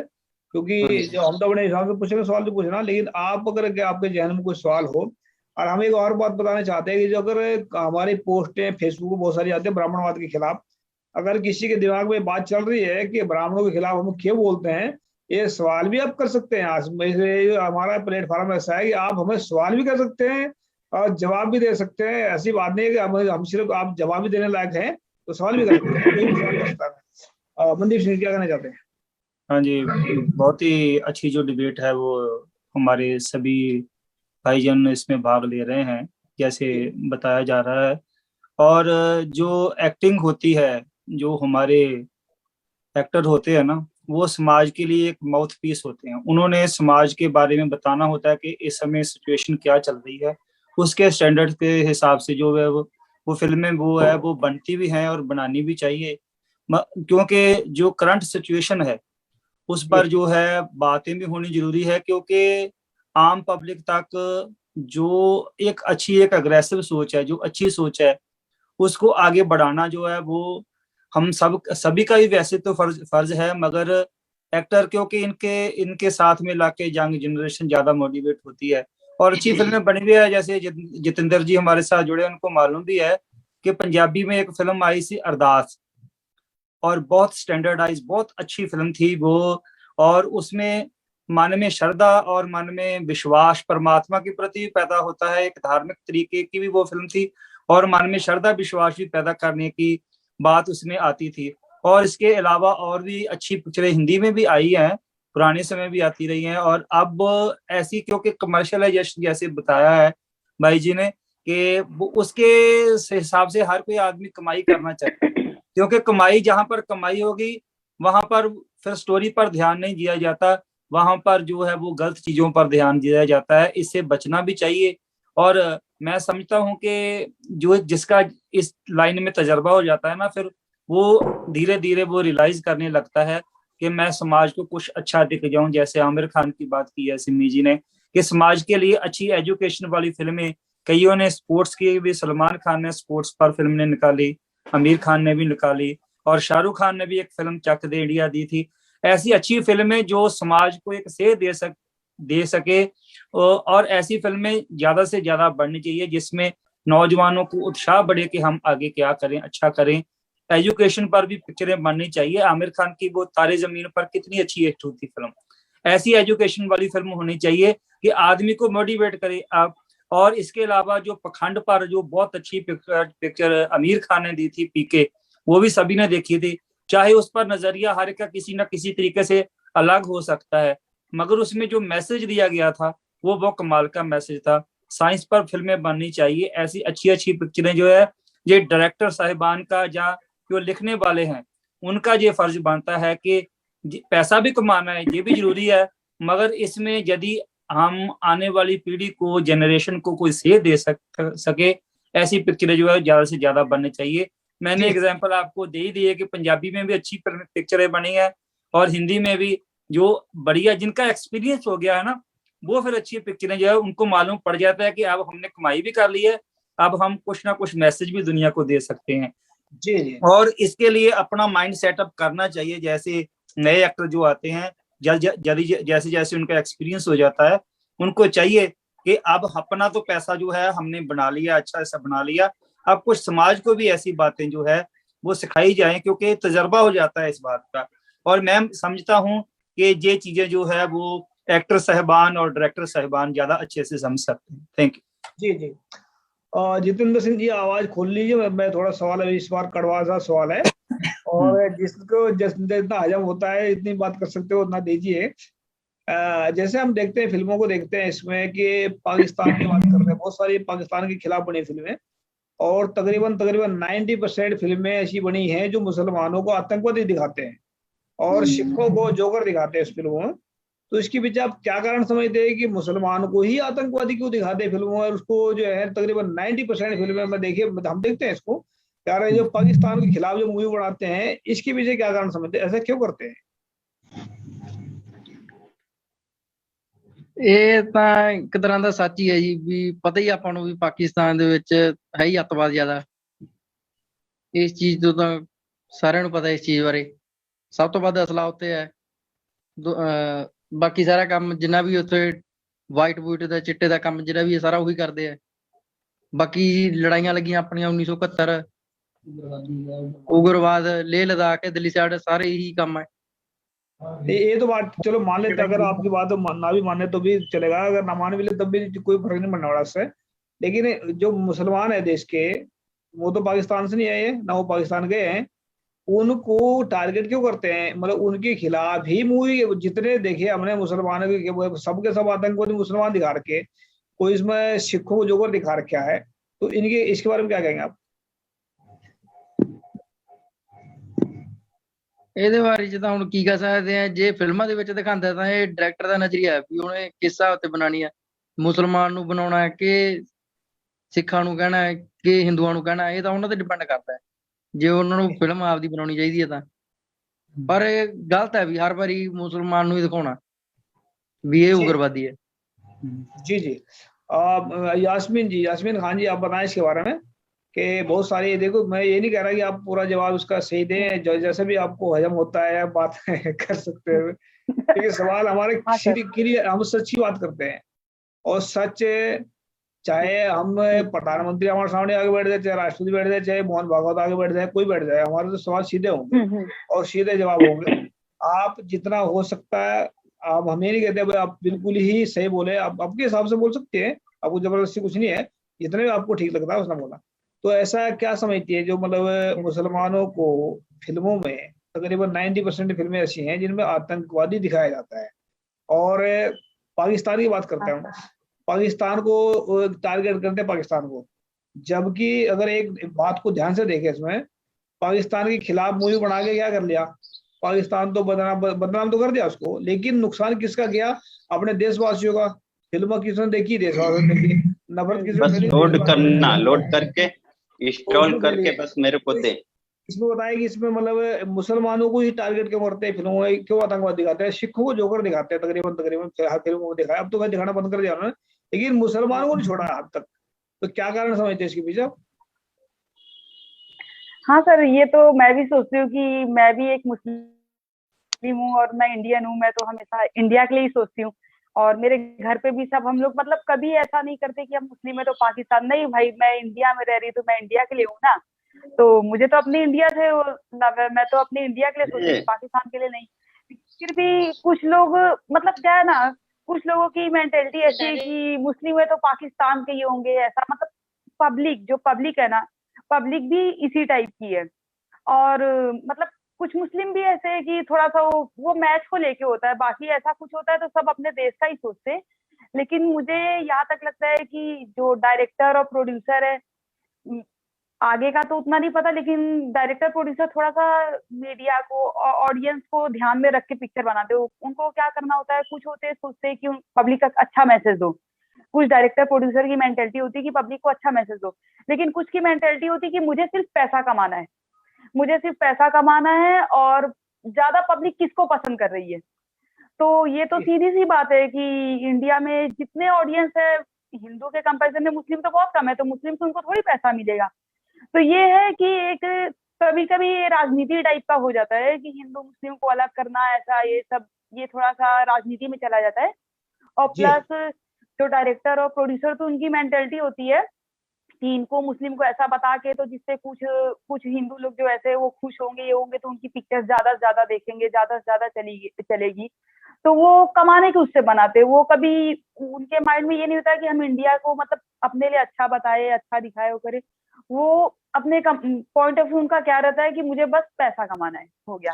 क्योंकि जो हम तो अपने हिसाब से पूछेंगे सवाल तो पूछना, लेकिन आप अगर आपके जहन में कोई सवाल हो। और हम एक और बात बताना चाहते हैं कि जो अगर हमारी पोस्टें फेसबुक पर बहुत सारी आती है ब्राह्मणवाद के खिलाफ, अगर किसी के दिमाग में बात चल रही है कि ब्राह्मणों के खिलाफ हम क्यों बोलते हैं, ये सवाल भी आप कर सकते हैं। आज हमारा प्लेटफॉर्म ऐसा है कि आप हमें सवाल भी कर सकते हैं और जवाब भी दे सकते हैं, ऐसी बात नहीं है कि हम सिर्फ आप जवाब भी देने लायक हैं तो सवाल भी कर सकते हैं, कोई भी सवाल कर सकता है। मनदीप सिंह क्या कहना चाहते हैं? हाँ जी, बहुत ही अच्छी जो डिबेट है वो हमारे सभी भाईजान इसमें भाग ले रहे हैं, जैसे बताया जा रहा है। और जो एक्टिंग होती है, जो हमारे एक्टर होते हैं ना, वो समाज के लिए एक माउथ पीस होते हैं। उन्होंने समाज के बारे में बताना होता है कि इस समय सिचुएशन क्या चल रही है, उसके स्टैंडर्ड के हिसाब से जो है वो फिल्में वो बनती भी हैं और बनानी भी चाहिए। क्योंकि जो करंट सिचुएशन है उस पर जो है बातें भी होनी जरूरी है, क्योंकि आम पब्लिक तक जो एक अग्रेसिव सोच है, जो अच्छी सोच है, उसको आगे बढ़ाना जो है वो हम सभी का ही वैसे तो फर्ज है, मगर एक्टर क्योंकि इनके साथ में लाके यंग जनरेशन ज्यादा मोटिवेट होती है और अच्छी फिल्में बनी हुई है। जैसे जितेंद्र जी हमारे साथ जुड़े, उनको मालूम भी है कि पंजाबी में एक फिल्म आई थी अरदास, और बहुत स्टैंडर्डाइज बहुत अच्छी फिल्म थी वो, और उसमें मन में श्रद्धा और मन में विश्वास परमात्मा के प्रति पैदा होता है, एक धार्मिक तरीके की भी वो फिल्म थी, और मन में श्रद्धा विश्वास भी पैदा करने की बात उसमें आती थी। और इसके अलावा और भी अच्छी पिक्चरें हिंदी में भी आई हैं, पुराने समय भी आती रही हैं, और अब ऐसी क्योंकि कमर्शियलाइजेशन जैसे बताया है भाई जी ने कि उसके हिसाब से हर कोई आदमी कमाई करना चाहिए, क्योंकि कमाई जहां पर कमाई होगी वहां पर फिर स्टोरी पर ध्यान नहीं दिया जाता, वहां पर जो है वो गलत चीजों पर ध्यान दिया जाता है। इससे बचना भी चाहिए। और मैं समझता हूं कि जो जिसका इस लाइन में तजर्बा हो जाता है ना, फिर वो धीरे धीरे वो रियलाइज करने लगता है कि मैं समाज को कुछ अच्छा दिख जाऊं। जैसे आमिर खान की बात की है सिमी जी ने कि समाज के लिए अच्छी एजुकेशन वाली फिल्में, कईयों ने स्पोर्ट्स की भी, सलमान खान ने स्पोर्ट्स पर फिल्म ने निकाली, आमिर खान ने भी निकाली, और शाहरुख खान ने भी एक फिल्म चक दे इंडिया दी थी। ऐसी अच्छी फिल्में जो समाज को एक सेध दे सके, और ऐसी फिल्में ज्यादा से ज्यादा बढ़नी चाहिए जिसमें नौजवानों को उत्साह बढ़े कि हम आगे क्या करें, अच्छा करें। एजुकेशन पर भी पिक्चरें बननी चाहिए। आमिर खान की वो तारे जमीन पर कितनी अच्छी हिट हुई थी फिल्म, ऐसी एजुकेशन वाली फिल्म होनी चाहिए कि आदमी को मोटिवेट करे आप। और इसके अलावा जो पखंड पर जो बहुत अच्छी पिक्चर आमिर खान ने दी थी पीके, वो भी सभी ने देखी थी। चाहे उस पर नजरिया हर का किसी न किसी तरीके से अलग हो सकता है, मगर उसमें जो मैसेज दिया गया था वो कमाल का मैसेज था। साइंस पर फिल्में बननी चाहिए। ऐसी अच्छी अच्छी पिक्चरें जो है ये डायरेक्टर साहिबान का या जो लिखने वाले हैं उनका ये फर्ज बनता है कि पैसा भी कमाना है, ये भी जरूरी है, मगर इसमें यदि हम आने वाली पीढ़ी को, जनरेशन को कोई सेध दे सके, ऐसी पिक्चरें जो है ज्यादा से ज्यादा बननी चाहिए। मैंने एग्जांपल आपको दे ही दी है कि पंजाबी में भी अच्छी पिक्चरें बनी है और हिंदी में भी जो बढ़िया, जिनका एक्सपीरियंस हो गया है ना, वो फिर अच्छी पिक्चरें जो है उनको मालूम पड़ जाता है कि अब हमने कमाई भी कर ली है, अब हम कुछ ना कुछ मैसेज भी दुनिया को दे सकते हैं। जी। और इसके लिए अपना माइंड सेटअप करना चाहिए। जैसे नए एक्टर जो आते हैं, जैसे जैसे उनका एक्सपीरियंस हो जाता है, उनको चाहिए कि अब अपना तो पैसा जो है हमने बना लिया, अच्छा ऐसा बना लिया, अब कुछ समाज को भी ऐसी बातें जो है वो सिखाई जाए, क्योंकि तजर्बा हो जाता है इस बात का। और मैं समझता हूँ कि ये चीजें जो है वो एक्टर साहिबान और डायरेक्टर साहिबान ज्यादा अच्छे से समझ सकते हैं। Thank you. जी। जितेंद्र सिंह जी आवाज खोल लीजिए। मैं थोड़ा सवाल है, इस बार कड़वा सा सवाल है, और जिसको जितना हजम होता है, इतनी बात कर सकते हो उतना दीजिए। जैसे हम देखते हैं, फिल्मों को देखते हैं इसमें कि पाकिस्तान की बात कर रहे हैं, बहुत सारी पाकिस्तान के खिलाफ बनी फिल्में, और तकरीबन 90% फिल्में ऐसी बनी हैं जो मुसलमानों को आतंकवादी दिखाते हैं और सिखों को जोकर दिखाते हैं इस फिल्मों में। तो इसके पीछे आप क्या कारण समझते हैं कि मुसलमान को ही आतंकवादी क्यों दिखाते हैं फिल्मों में? और उसको जो है तकरीबन 90% फिल्में में देखिए, हम देखते हैं इसको, यार जो पाकिस्तान के खिलाफ जो मूवी बनाते हैं, इसके पीछे क्या कारण समझते हैं, ऐसा क्यों करते हैं? ਇਹ ਤਾਂ ਇੱਕ ਤਰ੍ਹਾਂ ਦਾ ਸੱਚ ਹੀ ਹੈ ਜੀ, ਵੀ ਪਤਾ ਹੀ ਆਪਾਂ ਨੂੰ ਵੀ ਪਾਕਿਸਤਾਨ ਦੇ ਵਿੱਚ ਹੈ ਹੀ ਅੱਤਵਾਦ ਜ਼ਿਆਦਾ। ਇਸ ਚੀਜ਼ ਤੋਂ ਤਾਂ ਸਾਰਿਆਂ ਨੂੰ ਪਤਾ ਇਸ ਚੀਜ਼ ਬਾਰੇ। ਸਭ ਤੋਂ ਵੱਧ ਅਸਲਾ ਉੱਤੇ ਹੈ। ਬਾਕੀ ਸਾਰਾ ਕੰਮ ਜਿੰਨਾ ਵੀ ਉੱਥੇ ਵਾਈਟ ਬੂਟ ਦਾ, ਚਿੱਟੇ ਦਾ ਕੰਮ ਜਿਹੜਾ ਵੀ ਹੈ ਸਾਰਾ ਉਹੀ ਕਰਦੇ ਆ। ਬਾਕੀ ਲੜਾਈਆਂ ਲੱਗੀਆਂ ਆਪਣੀਆਂ 1971, उग्रवाद, लेह लद्दाख, दिल्ली साइड, सारे यही काम है। ये तो बात चलो मान लेते, अगर आपकी बात ना भी माने तो भी चलेगा, अगर ना मान भी ले तब भी कोई फर्क नहीं पड़ने वाला उससे। लेकिन जो मुसलमान है देश के, वो तो पाकिस्तान से नहीं आए हैं, ना वो पाकिस्तान गए हैं, उनको टारगेट क्यों करते हैं? मतलब उनके खिलाफ ही मूवी जितने देखे हमने मुसलमानों के, सबके सब आतंकवादी मुसलमान दिखा रखे, कोई इसमें सिखों को जोकर दिखा रखा है, तो इनके इसके बारे में क्या कहेंगे आप? ਇਹਦੇ ਬਾਰੇ ਚ ਤਾਂ ਹੁਣ ਕੀ ਕਹਿ ਸਕਦੇ ਆ, ਜੇ ਫਿਲਮਾਂ ਦੇ ਵਿੱਚ ਦਿਖਾਉਂਦਾ ਤਾਂ ਇਹ ਡਾਇਰੈਕਟਰ ਦਾ ਨਜ਼ਰੀਆ ਹੈ ਵੀ ਉਹਨੇ ਕਿਸ ਹਿਸਾਬ ਤੇ ਬਣਾਉਣੀ ਹੈ, ਮੁਸਲਮਾਨ ਨੂੰ ਬਣਾਉਣਾ ਹੈ ਕਿ ਸਿੱਖਾਂ ਨੂੰ ਕਹਿਣਾ ਹੈ ਕਿ ਹਿੰਦੂਆਂ ਨੂੰ ਕਹਿਣਾ ਹੈ, ਇਹ ਤਾਂ ਉਹਨਾਂ ਤੇ ਡਿਪੈਂਡ ਕਰਦਾ ਹੈ। ਜੇ ਉਹਨਾਂ ਨੂੰ ਫਿਲਮ ਆਪਦੀ ਬਣਾਉਣੀ ਚਾਹੀਦੀ ਹੈ ਤਾਂ, ਪਰ ਇਹ ਗਲਤ ਹੈ ਵੀ ਹਰ ਵਾਰੀ ਮੁਸਲਮਾਨ ਨੂੰ ਹੀ ਦਿਖਾਉਣਾ ਵੀ ਇਹ उग्रवादी है। जी जी। यास्मीन खान जी, आप बताएं इसके बारे में कि बहुत सारी, देखो मैं ये नहीं कह रहा कि आप पूरा जवाब उसका सही दें, जैसे भी आपको हजम होता है बात कर सकते हैं, लेकिन सवाल हमारे हम सच्ची बात करते हैं, और सच चाहे हम प्रधानमंत्री हमारे सामने आगे बैठ जाए, चाहे राष्ट्रपति बैठ जाए, चाहे मोहन भागवत आगे बैठ जाए, कोई बैठ जाए, हमारे तो सवाल सीधे होंगे और सीधे जवाब होंगे। आप जितना हो सकता है, आप हमें नहीं कहते भाई आप बिल्कुल ही सही बोले, आप आपके हिसाब से बोल सकते हैं, आपको जबरदस्ती कुछ नहीं है, जितने भी आपको ठीक लगता है उसने बोला। तो ऐसा क्या समझती है जो मतलब मुसलमानों को फिल्मों में तकरीबन 90% फिल्में ऐसी हैं जिनमें आतंकवादी दिखाया जाता है, और पाकिस्तान की बात करते हैं हम, पाकिस्तान को टारगेट करते हैं पाकिस्तान को, जबकि अगर एक बात को ध्यान से देखें, इसमें पाकिस्तान के खिलाफ मूवी बना के क्या कर लिया, पाकिस्तान तो बदनाम तो कर दिया उसको, लेकिन नुकसान किसका किया? अपने देशवासियों का। फिल्म किसने देखी? देशवासियों ने देखी। नफरत किसने? बस लोड करना, लोड करके इंस्टॉल करके बस मेरे को दे। इसमें बताया कि इसमें मतलब मुसलमानों को ही टारगेट क्यों करते हैं फिल्मों में, क्यों आतंकवाद दिखाते हैं? सिखों को जोकर दिखाते हैं तकरीबन हर फिल्मों में दिखाया, अब तो दिखाना बंद कर दिया उन्होंने, लेकिन मुसलमानों को नहीं छोड़ा अब तक। तो क्या कारण समझते हैं इसके पीछे? हाँ सर, ये तो मैं भी सोचती हूँ कि मैं भी एक मुस्लिम हूँ और मैं इंडियन हूँ, मैं तो हमेशा इंडिया के लिए ही सोचती हूँ, और मेरे घर पे भी सब हम लोग मतलब कभी ऐसा नहीं करते कि हम मुस्लिम है तो पाकिस्तान, नहीं भाई, मैं इंडिया में रह रही तो मैं इंडिया के लिए हूँ ना, तो मुझे तो अपनी इंडिया से मैं तो अपनी इंडिया के लिए सोचती हूँ, पाकिस्तान के लिए नहीं। फिर भी कुछ लोग मतलब क्या है ना, कुछ लोगों की मेंटेलिटी ऐसी है कि मुस्लिम है तो पाकिस्तान के ही होंगे, ऐसा मतलब पब्लिक जो पब्लिक है ना, पब्लिक भी इसी टाइप की है। और मतलब कुछ मुस्लिम भी ऐसे है कि थोड़ा सा वो मैच को लेके होता है, बाकी ऐसा कुछ होता है तो सब अपने देश का ही सोचते हैं। लेकिन मुझे यहाँ तक लगता है कि जो डायरेक्टर और प्रोड्यूसर है, आगे का तो उतना नहीं पता, लेकिन डायरेक्टर प्रोड्यूसर थोड़ा सा मीडिया को, ऑडियंस को ध्यान में रख के पिक्चर बनाते हो। उनको क्या करना होता है, कुछ होते हैं सोचते हैं कि पब्लिक का अच्छा मैसेज दो, कुछ डायरेक्टर प्रोड्यूसर की मेंटेलिटी होती है कि पब्लिक को अच्छा मैसेज दो, लेकिन कुछ की मेंटेलिटी होती है कि मुझे सिर्फ पैसा कमाना है, मुझे सिर्फ पैसा कमाना है, और ज्यादा पब्लिक किसको पसंद कर रही है। तो ये तो सीधी सी बात है कि इंडिया में जितने ऑडियंस है हिंदू के कंपैरिजन में मुस्लिम तो बहुत कम है, तो मुस्लिम से उनको थोड़ी पैसा मिलेगा। तो ये है कि एक कभी कभी राजनीति टाइप का हो जाता है कि हिंदू मुस्लिम को अलग करना, ऐसा ये सब, ये थोड़ा सा राजनीति में चला जाता है। और प्लस जो डायरेक्टर और प्रोड्यूसर, तो उनकी मेंटेलिटी होती है कि इनको मुस्लिम को ऐसा बता के तो जिससे कुछ हिंदू लोग जो ऐसे वो खुश होंगे, ये होंगे, तो उनकी पिक्चर ज्यादा से ज्यादा देखेंगे, ज्यादा से ज्यादा चलेगी, तो वो कमाने के उससे बनाते। वो कभी उनके माइंड में ये नहीं होता कि हम इंडिया को मतलब अपने लिए अच्छा बताए, अच्छा दिखाए, वो करे। वो अपने पॉइंट ऑफ व्यू उनका क्या रहता है कि मुझे बस पैसा कमाना है, हो गया।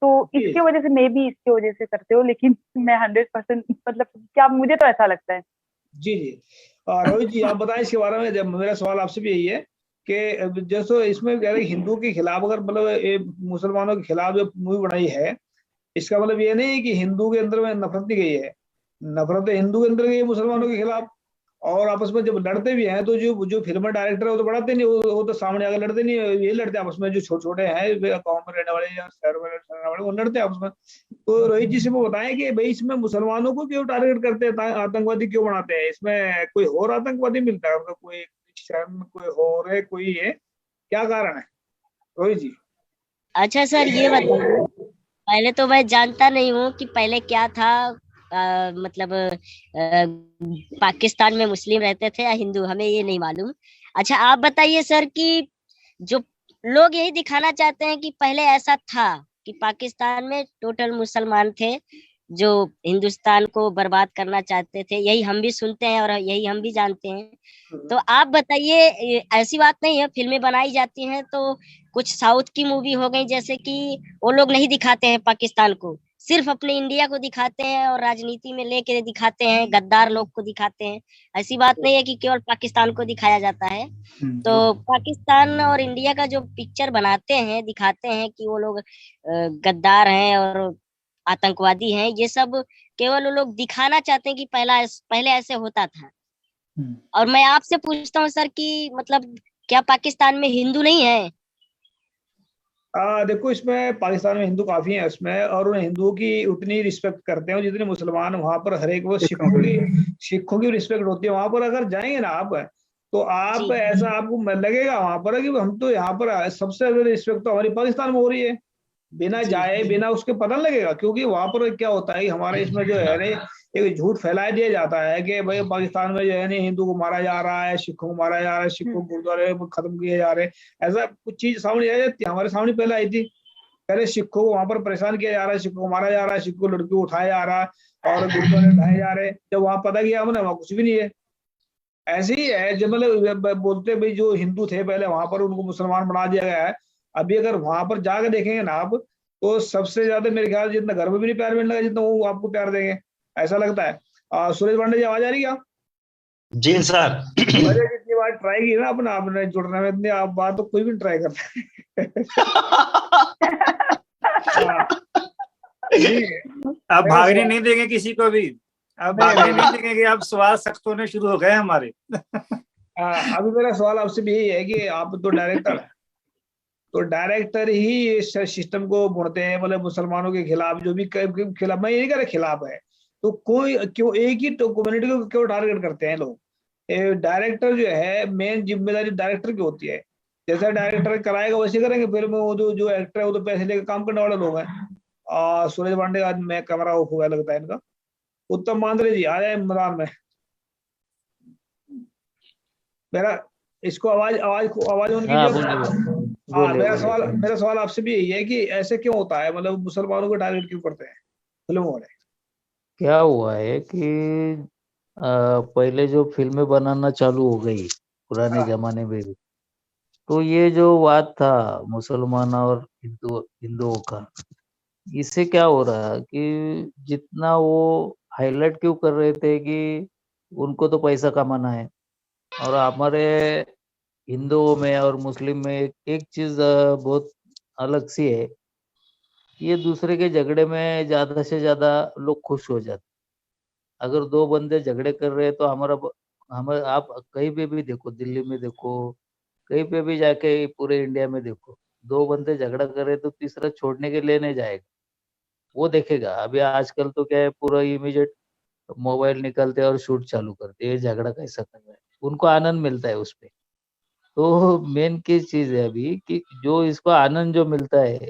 तो इसके वजह से मैं भी इसके वजह से करते हो, लेकिन मैं 100% मतलब क्या, मुझे तो ऐसा लगता है। जी जी। रोहित जी, आप बताएं इसके बारे में। जब मेरा सवाल आपसे भी यही है कि जैसे इसमें हिंदू के खिलाफ अगर मतलब मुसलमानों के खिलाफ जो मूवी बनाई है, इसका मतलब ये नहीं है कि हिंदू के अंदर में नफरत नहीं गई है, नफरत हिंदू के अंदर गई है मुसलमानों के खिलाफ। और आपस में जब लड़ते भी हैं तो जो फिल्म डायरेक्टर है वो तो बढ़ाते नहीं, वो तो सामने आकर लड़ते नहीं, ये लड़ते आपस में, जो छोटे छोटे हैं गाँव में रहने वाले या शहर में रहने वाले, वो लड़ते हैं आपस में। तो रोहित जी से वो बताएं कि भाई इसमें मुसलमानों को क्यों टारगेट करते हैं, आतंकवादी क्यों बनाते हैं? इसमें कोई और आतंकवादी मिलता है उनका, कोई शहर में कोई और है, कोई है, क्या कारण है रोहित जी? अच्छा सर, ये बताइए, पहले तो मैं जानता नहीं हूँ कि पहले क्या था, मतलब पाकिस्तान में मुस्लिम रहते थे या हिंदू, हमें ये नहीं मालूम। अच्छा आप बताइए सर कि जो लोग यही दिखाना चाहते हैं कि पहले ऐसा था कि पाकिस्तान में टोटल मुसलमान थे, जो हिंदुस्तान को बर्बाद करना चाहते थे। यही हम भी सुनते हैं और यही हम भी जानते हैं। तो आप बताइए, ऐसी बात नहीं है, फिल्में बनाई जाती हैं तो कुछ साउथ की मूवी हो गई, जैसे कि वो लोग नहीं दिखाते हैं पाकिस्तान को, सिर्फ अपने इंडिया को दिखाते हैं और राजनीति में लेके दिखाते हैं, गद्दार लोग को दिखाते हैं। ऐसी बात नहीं है कि केवल पाकिस्तान को दिखाया जाता है। तो पाकिस्तान और इंडिया का जो पिक्चर बनाते हैं, दिखाते हैं कि वो लोग गद्दार हैं और आतंकवादी हैं, ये सब केवल वो लोग दिखाना चाहते हैं कि पहले ऐसे होता था। और मैं आपसे पूछता हूँ सर कि मतलब क्या पाकिस्तान में हिंदू नहीं है? देखो, इसमें पाकिस्तान में हिंदू काफी हैं इसमें, और उन हिंदुओं की उतनी रिस्पेक्ट करते हैं जितने मुसलमान वहां पर हर एक वो सिखों की रिस्पेक्ट होती है वहां पर। अगर जाएंगे ना आप, तो आप ऐसा आपको लगेगा वहां पर कि हम तो यहाँ पर सबसे ज्यादा रिस्पेक्ट तो हमारी पाकिस्तान में हो रही है। बिना जाए बिना उसके पता लगेगा, क्योंकि वहां पर क्या होता है हमारे इसमें जो है ना, एक झूठ फैला दिया जाता है कि भाई पाकिस्तान में जो है ना हिंदू को मारा जा रहा है, सिखों को मारा जा रहा है, सिखों को गुरुद्वारे खत्म किए जा रहे हैं। ऐसा कुछ चीज सामने आ जाती है, हमारे सामने पहले आई थी। पहले सिखों को वहां पर परेशान किया जा रहा है, सिखों को मारा जा रहा है, सिखों को लड़कियों उठाया जा रहा है और गुरुद्वारे ढाए जा रहे हैं। जब वहां पता किया हमने, वहां कुछ भी नहीं है। ऐसे ही है जब मतलब बोलते भाई जो हिंदू थे पहले वहां पर उनको मुसलमान बना दिया गया है। अभी अगर वहां पर जाकर देखेंगे ना आप, तो सबसे ज्यादा मेरे ख्याल जितना घर में भी नहीं प्यार मिलने लगा जितना वो आपको प्यार देंगे, ऐसा लगता है। सूरज पांडे जी, आवाज आ रही क्या? जी सर। मैंने जितनी बार ट्राई की ना अपना आपने जुड़ने में, इतनी आप बात तो कोई भी ट्राई करता है। अब भागने नहीं देंगे किसी को भी, अब भागने नहीं देंगे कि अब सवाल सख्त होने शुरू हो गए हमारे। अभी मेरा सवाल आपसे भी यही है कि आप तो डायरेक्टर हैं, तो डायरेक्टर ही इस सिस्टम को बुनते हैं, मतलब मुसलमानों के खिलाफ जो भी खिलाफ, मैं ये नहीं कह रहा खिलाफ है, तो कोई क्यों एक ही तो कम्युनिटी को क्यों टारगेट करते हैं लोग? डायरेक्टर जो है, मेन जिम्मेदारी डायरेक्टर की होती है। जैसा डायरेक्टर कराएगा वैसे करेंगे फिल्म में। वो जो एक्टर है वो तो पैसे लेकर काम करने वाले लोग हैं। सूरज पांडे, आज मैं कैमरा ऑफ हो गया लगता है इनका। उत्तम मांद्रे जी आ जाए मैदान में। मेरा इसको आवाज ऑन कीजिए। मेरा सवाल आपसे भी यही है कि ऐसे क्यों होता है, मतलब मुसलमानों को टारगेट क्यों करते हैं फिल्मों वाले? क्या हुआ है कि पहले जो फिल्में बनाना चालू हो गई पुराने जमाने में भी, तो ये जो वाद था मुसलमान और हिंदुओं का, इससे क्या हो रहा कि जितना वो हाईलाइट क्यों कर रहे थे कि उनको तो पैसा कमाना है, और हमारे हिंदुओं में और मुस्लिम में एक चीज बहुत अलग सी है, ये दूसरे के झगड़े में ज्यादा से ज्यादा लोग खुश हो जाते। अगर दो बंदे झगड़े कर रहे हैं तो हमारा आप कहीं पे भी देखो, दिल्ली में देखो, कहीं पे भी जाके पूरे इंडिया में देखो, दो बंदे झगड़ा कर रहे तो तीसरा छोड़ने के लिए नहीं जाएगा, वो देखेगा। अभी आजकल तो क्या है, पूरा इमीडिएट मोबाइल निकालते हैं और शूट चालू करते हैं, झगड़ा कैसा कर रहा है, उनको आनंद मिलता है उसपे। तो मेन की चीज है अभी कि जो इसको आनंद जो मिलता है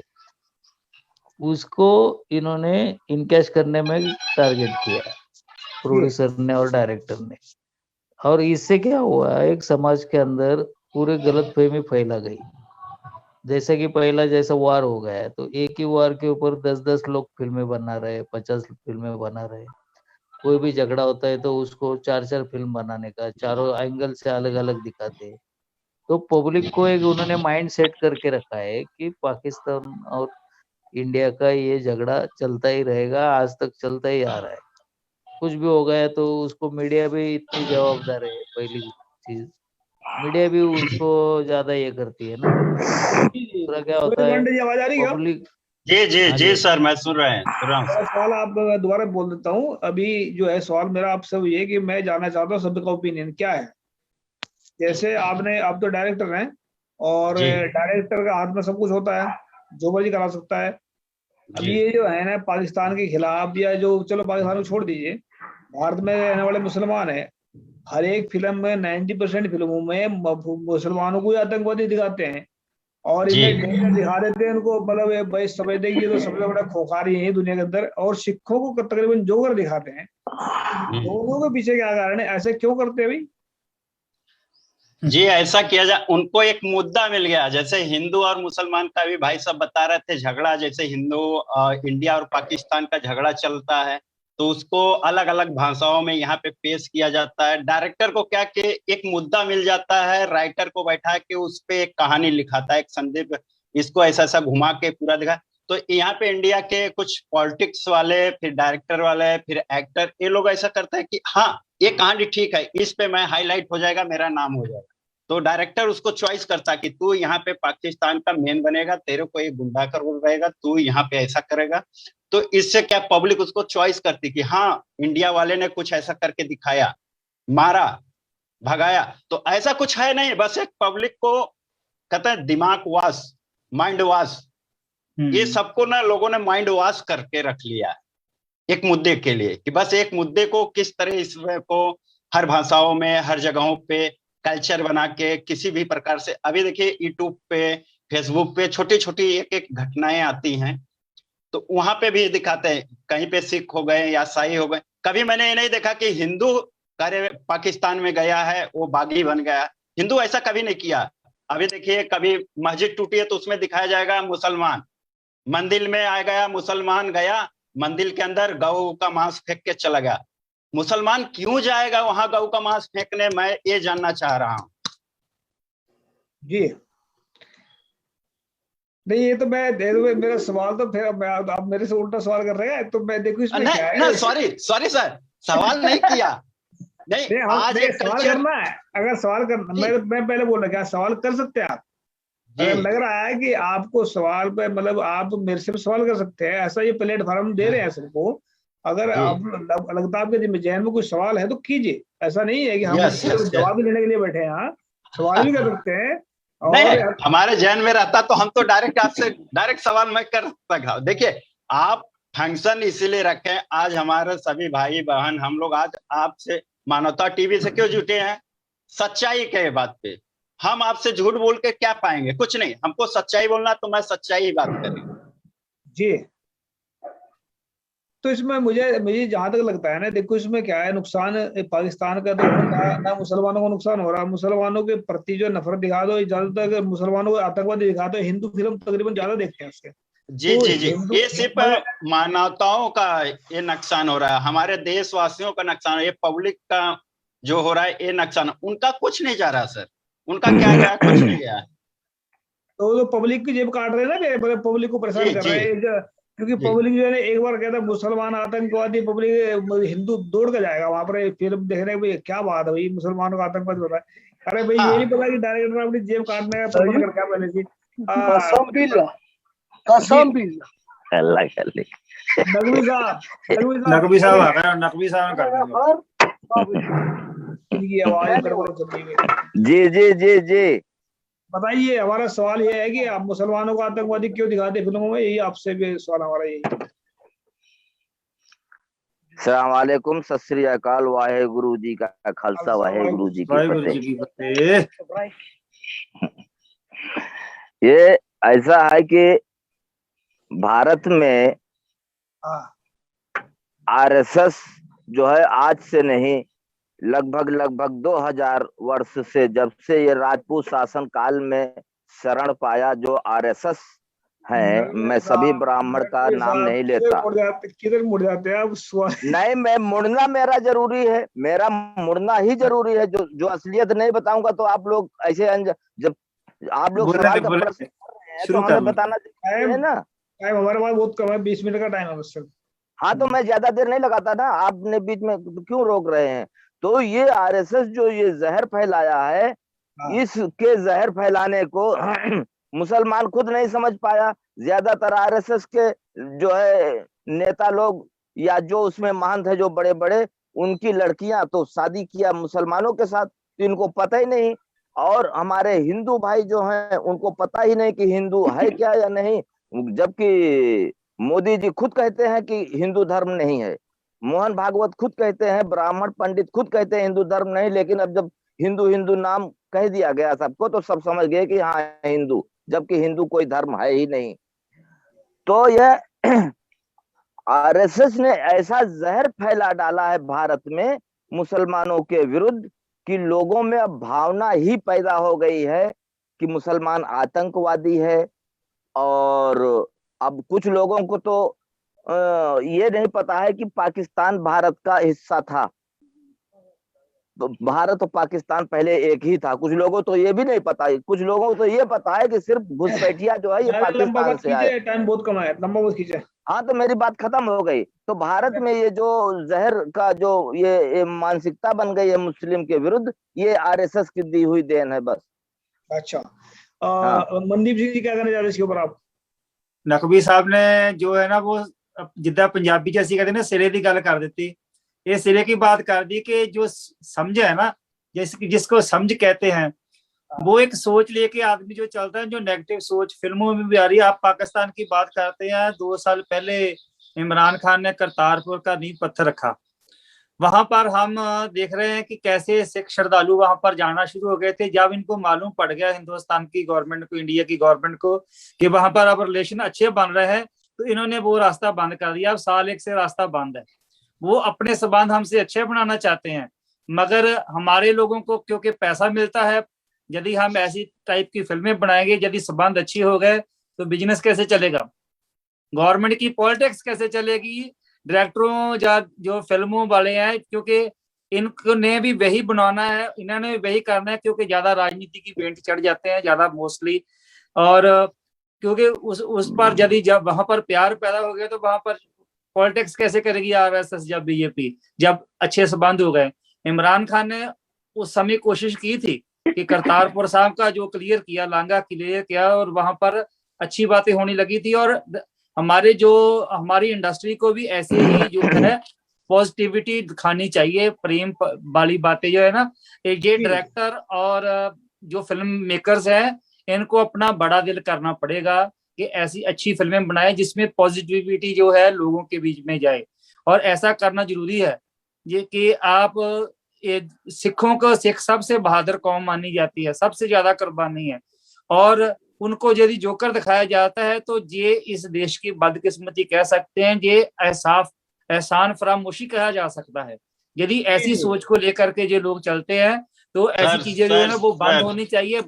उसको इन्होंने इनकैश करने में टारगेट किया, प्रोड्यूसर ने और डायरेक्टर ने। और इससे क्या हुआ, एक समाज के अंदर पूरी गलतफहमी फैला गई। जैसे कि पहला जैसा वार हो गया है, तो एक ही वार के ऊपर 10-10 लोग फिल्में बना रहे, 50 फिल्में बना रहे। कोई भी झगड़ा होता है तो उसको 4-4 फिल्म बनाने का, चारों एंगल से अलग अलग दिखाते हैं। तो पब्लिक को एक उन्होंने माइंड सेट करके रखा है कि पाकिस्तान और इंडिया का ये झगड़ा चलता ही रहेगा, आज तक चलता ही आ रहा है। कुछ भी हो गया तो उसको मीडिया भी इतनी जवाबदार है। पहली चीज, मीडिया भी उसको ज्यादा ये करती है ना। दूसरा क्या होता है, आवाज आ रही है पब्लिक। जी सर, मैं सुन रहा हूँ। सवाल आप दोबारा बोल देता हूँ। अभी जो है सवाल मेरा आपसे ये है कि मैं जानना चाहता हूँ सबका ओपिनियन क्या है। जैसे आप तो डायरेक्टर हैं, और डायरेक्टर का हाथ में सब कुछ होता है, जो मर्जी करा सकता है। अब ये जो है ना पाकिस्तान के खिलाफ, या जो, चलो पाकिस्तान को छोड़ दीजिए, भारत में रहने वाले मुसलमान है, हर एक फिल्म में 90% फिल्मों में मुसलमानों को आतंकवादी दिखाते हैं, और इन्हें दिखा देते हैं उनको, मतलब भाई समझते हैं कि तो सबसे बड़ा खोखारी है दुनिया के अंदर। और सिखों को तकरीबन जोकर दिखाते हैं। दोनों के पीछे क्या कारण है, ऐसे क्यों करते हैं भाई? जी ऐसा किया जाए, उनको एक मुद्दा मिल गया, जैसे हिंदू और मुसलमान का भी भाई साहब बता रहे थे झगड़ा, जैसे हिंदू इंडिया और पाकिस्तान का झगड़ा चलता है, तो उसको अलग अलग भाषाओं में यहाँ पे पेश किया जाता है। डायरेक्टर को क्या कि एक मुद्दा मिल जाता है, राइटर को बैठा के उस पे एक कहानी लिखाता है, एक संदीप इसको ऐसा ऐसा घुमा के पूरा दिखा। तो यहाँ पे इंडिया के कुछ पॉलिटिक्स वाले, फिर डायरेक्टर वाले, फिर एक्टर, ये लोग ऐसा करते हैं कि हाँ ये कहानी ठीक है, इस पे मैं हाईलाइट हो जाएगा, मेरा नाम हो जाएगा। तो डायरेक्टर उसको चॉइस करता है कि तू यहाँ पे पाकिस्तान का मेन बनेगा, तेरे को एक गुंडा का रोल रहेगा, तू यहाँ पे ऐसा करेगा। तो इससे क्या पब्लिक उसको चॉइस करती कि हाँ इंडिया वाले ने कुछ ऐसा करके दिखाया, मारा, भगाया। तो ऐसा कुछ है नहीं, बस एक पब्लिक को कहते हैं दिमाग वाश, माइंड वाश, ये सबको ना लोगों ने माइंड वाश करके रख लिया है एक मुद्दे के लिए, कि बस एक मुद्दे को किस तरह इसको हर भाषाओं में, हर जगहों पे कल्चर बना के किसी भी प्रकार से। अभी देखिए यूट्यूब पे, फेसबुक पे छोटी छोटी एक एक घटनाएं आती हैं, तो वहां पे भी दिखाते हैं, कहीं पे सिख हो गए या ईसाई हो गए। कभी मैंने ये नहीं देखा कि हिंदू करे पाकिस्तान में गया है वो बागी बन गया, हिंदू ऐसा कभी नहीं किया। अभी देखिए कभी मस्जिद टूटी है तो उसमें दिखाया जाएगा मुसलमान, मंदिर में आ गया मुसलमान, गया मंदिर के अंदर गौ का मांस फेंक के चला गया। मुसलमान क्यों जाएगा वहां गौ का मांस फेंकने, मैं ये जानना चाह रहा हूँ। जी नहीं, ये तो मैं दे दो मेरा सवाल, तो फिर आप मेरे से उल्टा सवाल कर रहे हैं, तो मैं देखो इसमें क्या है। सॉरी सर, सवाल नहीं किया। नहीं आज एक सवाल करना है, अगर सवाल करना, मैं पहले बोल रहा, क्या सवाल कर सकते हैं आप? अगर लग रहा है कि आपको सवाल पे, मतलब आप मेरे से भी सवाल कर सकते हैं, ऐसा ये प्लेटफॉर्म दे रहे हैं सबको। अगर आप लगता है आपके जहन में कोई सवाल है तो कीजिए, ऐसा नहीं है कि हम जवाब देने के लिए बैठे हैं। यहाँ सवाल भी कर सकते हैं। और हमारे जहन में रहता तो हम तो डायरेक्ट आपसे डायरेक्ट सवाल मैं कर सकता। देखिए आप फंक्शन इसीलिए रखें, आज हमारे सभी भाई बहन हम लोग आज आपसे मानवता टीवी से क्यों जुटे हैं? सच्चाई के बात पे। हम आपसे झूठ बोल के क्या पाएंगे? कुछ नहीं, हमको सच्चाई बोलना, तो मैं सच्चाई ही बात करेंगे। जी तो इसमें मुझे जहां तक लगता है ना, देखो इसमें क्या है, नुकसान पाकिस्तान का तो ना मुसलमानों को नुकसान हो रहा है। मुसलमानों के प्रति जो नफरत दिखा दो, ज्यादातर मुसलमानों को आतंकवादी दिखा दो, हिंदू फिल्म तकरीबन ज्यादा देखते हैं उसके। जी जी जी, ये सिर्फ मानवताओं का ये नुकसान हो रहा है, हमारे देशवासियों का नुकसान है, ये पब्लिक का जो हो रहा है ये नुकसान, उनका कुछ नहीं जा रहा सर, उनका क्या गया? कुछ नहीं गया। तो पब्लिक की जेब काट रहे हैं ना, पब्लिक को परेशान कर रहे हैं, क्योंकि पब्लिक जो है एक बार कहता है मुसलमान आतंकवादी, पब्लिक हिंदू दौड़ के जाएगा वहां पर फिल्म देखने में, क्या बात है भाई, मुसलमानों का आतंकवादी हो रहा है। अरे भाई ये नहीं पता कि डायरेक्टर अपनी जेब काटने का प्रबंध कर क्या पहले थी। नकवी साहब आ गए, नकवी साहब की आवाज गड़बड़ चल रही है। जी जी जी जी बताइए, हमारा सवाल ये है कि आप मुसलमानों को आतंकवादी क्यों दिखाते फिल्मों में, यही आपसे भी सवाल हमारा यही है। अस्सलाम वालेकुम, सत श्री अकाल, वाहेगुरु जी का खालसा, वाहेगुरु जी की फतेह। ये ऐसा है कि भारत में आरएसएस जो है आज से नहीं, लगभग 2000 वर्ष से, जब से ये राजपूत शासन काल में शरण पाया जो आरएसएस है, मैं सभी ब्राह्मण का नाम नहीं लेता। किधर मुड़ जाते हैं आप? नहीं, मैं मुड़ना मेरा जरूरी है, मेरा मुड़ना ही जरूरी है। जो असलियत नहीं बताऊंगा तो आप लोग ऐसे जब आप लोग सवाल का प्रश्न कर रहे हैं तो हमें बताना चाहिए ना। टाइम हमारे पास बहुत कम है, 20 मिनट का टाइम है बस। हाँ तो मैं ज्यादा देर नहीं लगाता ना, आपने बीच में क्यों रोक रहे हैं? तो ये आरएसएस जो ये जहर फैलाया है, इसके जहर फैलाने को मुसलमान खुद नहीं समझ पाया। ज्यादातर आरएसएस के जो है नेता लोग या जो उसमें महंत है जो बड़े बड़े, उनकी लड़कियां तो शादी किया मुसलमानों के साथ, तो इनको पता ही नहीं। और हमारे हिंदू भाई जो हैं उनको पता ही नहीं कि हिंदू है क्या या नहीं, जबकि मोदी जी खुद कहते हैं कि हिंदू धर्म नहीं है, मोहन भागवत खुद कहते हैं, ब्राह्मण पंडित खुद कहते हैं हिंदू धर्म नहीं। लेकिन अब जब हिंदू हिंदू नाम कह दिया गया सबको, तो सब समझ गए कि हाँ हिंदू, जबकि हिंदू कोई धर्म है ही नहीं। तो यह आरएसएस ने ऐसा जहर फैला डाला है भारत में मुसलमानों के विरुद्ध कि लोगों में अब भावना ही पैदा हो गई है कि मुसलमान आतंकवादी है। और अब कुछ लोगों को तो ये नहीं पता है कि पाकिस्तान भारत का हिस्सा था, तो भारत और पाकिस्तान पहले एक ही था। कुछ लोगों तो ये भी नहीं पता है, कुछ लोगों को तो ये पता है कि सिर्फ घुसपैठिया जो है ये ज्यादा लंबा पाकिस्तान मत से आए। कीजिए, टाइम बहुत कम है, लंबा मत कीजिए। हाँ, तो मेरी बात खत्म हो गई। तो भारत में ये जो जहर का जो ये मानसिकता बन गई है मुस्लिम के विरुद्ध, ये आरएसएस की दी हुई देन है बस। अच्छा, हाँ। मनदीप सिंह जी क्या कहना चाह रहे हैं इसके ऊपर आप? नकवी साहब ने जो है ना वो जिद्दा पंजाबी जैसी कहते हैं ना सिरे की गल कर दी, ये सिरे की बात कर दी कि जो समझ है ना, जैसे जिसको समझ कहते हैं, वो एक सोच लेके आदमी जो चलता है, जो नेगेटिव सोच फिल्मों में भी आ रही है। आप पाकिस्तान की बात करते हैं, 2 साल पहले इमरान खान ने करतारपुर का नींव पत्थर रखा। वहां पर हम देख रहे हैं कि कैसे सिख श्रद्धालु वहां पर जाना शुरू हो गए थे। जब इनको मालूम पड़ गया हिंदुस्तान की गवर्नमेंट को, इंडिया की गवर्नमेंट को, कि वहां पर अब रिलेशन अच्छे बन रहे हैं, तो इन्होंने वो रास्ता बंद कर दिया। अब साल 1 से रास्ता बंद है। वो अपने संबंध हमसे अच्छे बनाना चाहते हैं, मगर हमारे लोगों को क्योंकि पैसा मिलता है, यदि हम ऐसी टाइप की फिल्में बनाएंगे, यदि संबंध अच्छी हो गए, तो बिजनेस कैसे चलेगा, गवर्नमेंट की पॉलिटिक्स कैसे चलेगी, डायरेक्टरों या जो फिल्मों वाले हैं, क्योंकि इनको ने भी वही बनाना है, इन्होंने भी वही करना है, क्योंकि ज्यादा राजनीति की भेंट चढ़ जाते हैं ज्यादा मोस्टली। और क्योंकि उस पर यदि जब वहां पर प्यार पैदा हो गया, तो वहां पर पॉलिटिक्स कैसे करेगी आरएसएस या बीजेपी, जब अच्छे संबंध हो गए। इमरान खान ने उस समय कोशिश की थी कि करतारपुर साहब का जो क्लियर किया, लांगा क्लियर किया, और वहां पर अच्छी बातें होने लगी थी। और हमारी इंडस्ट्री को भी ऐसे ही जो है पॉजिटिविटी दिखानी चाहिए, प्रेम वाली बातें जो है ना, ये डायरेक्टर और जो फिल्म मेकर्स हैं, इनको अपना बड़ा दिल करना पड़ेगा कि ऐसी अच्छी फिल्में बनाए जिसमें पॉजिटिविटी जो है लोगों के बीच में जाए। और ऐसा करना जरूरी है ये कि आप सिखों को, सिख सबसे बहादुर कौम मानी जाती है, सबसे ज्यादा कुर्बानी है, और उनको यदि जोकर दिखाया जाता है तो ये इस देश की बदकिस्मती कह सकते हैं, ये एहसान फरामोशी कहा जा सकता है। यदि ऐसी सोच को लेकर के जो लोग चलते हैं, तो ऐसी चीजें जो है ना वो बंद होनी चाहिए,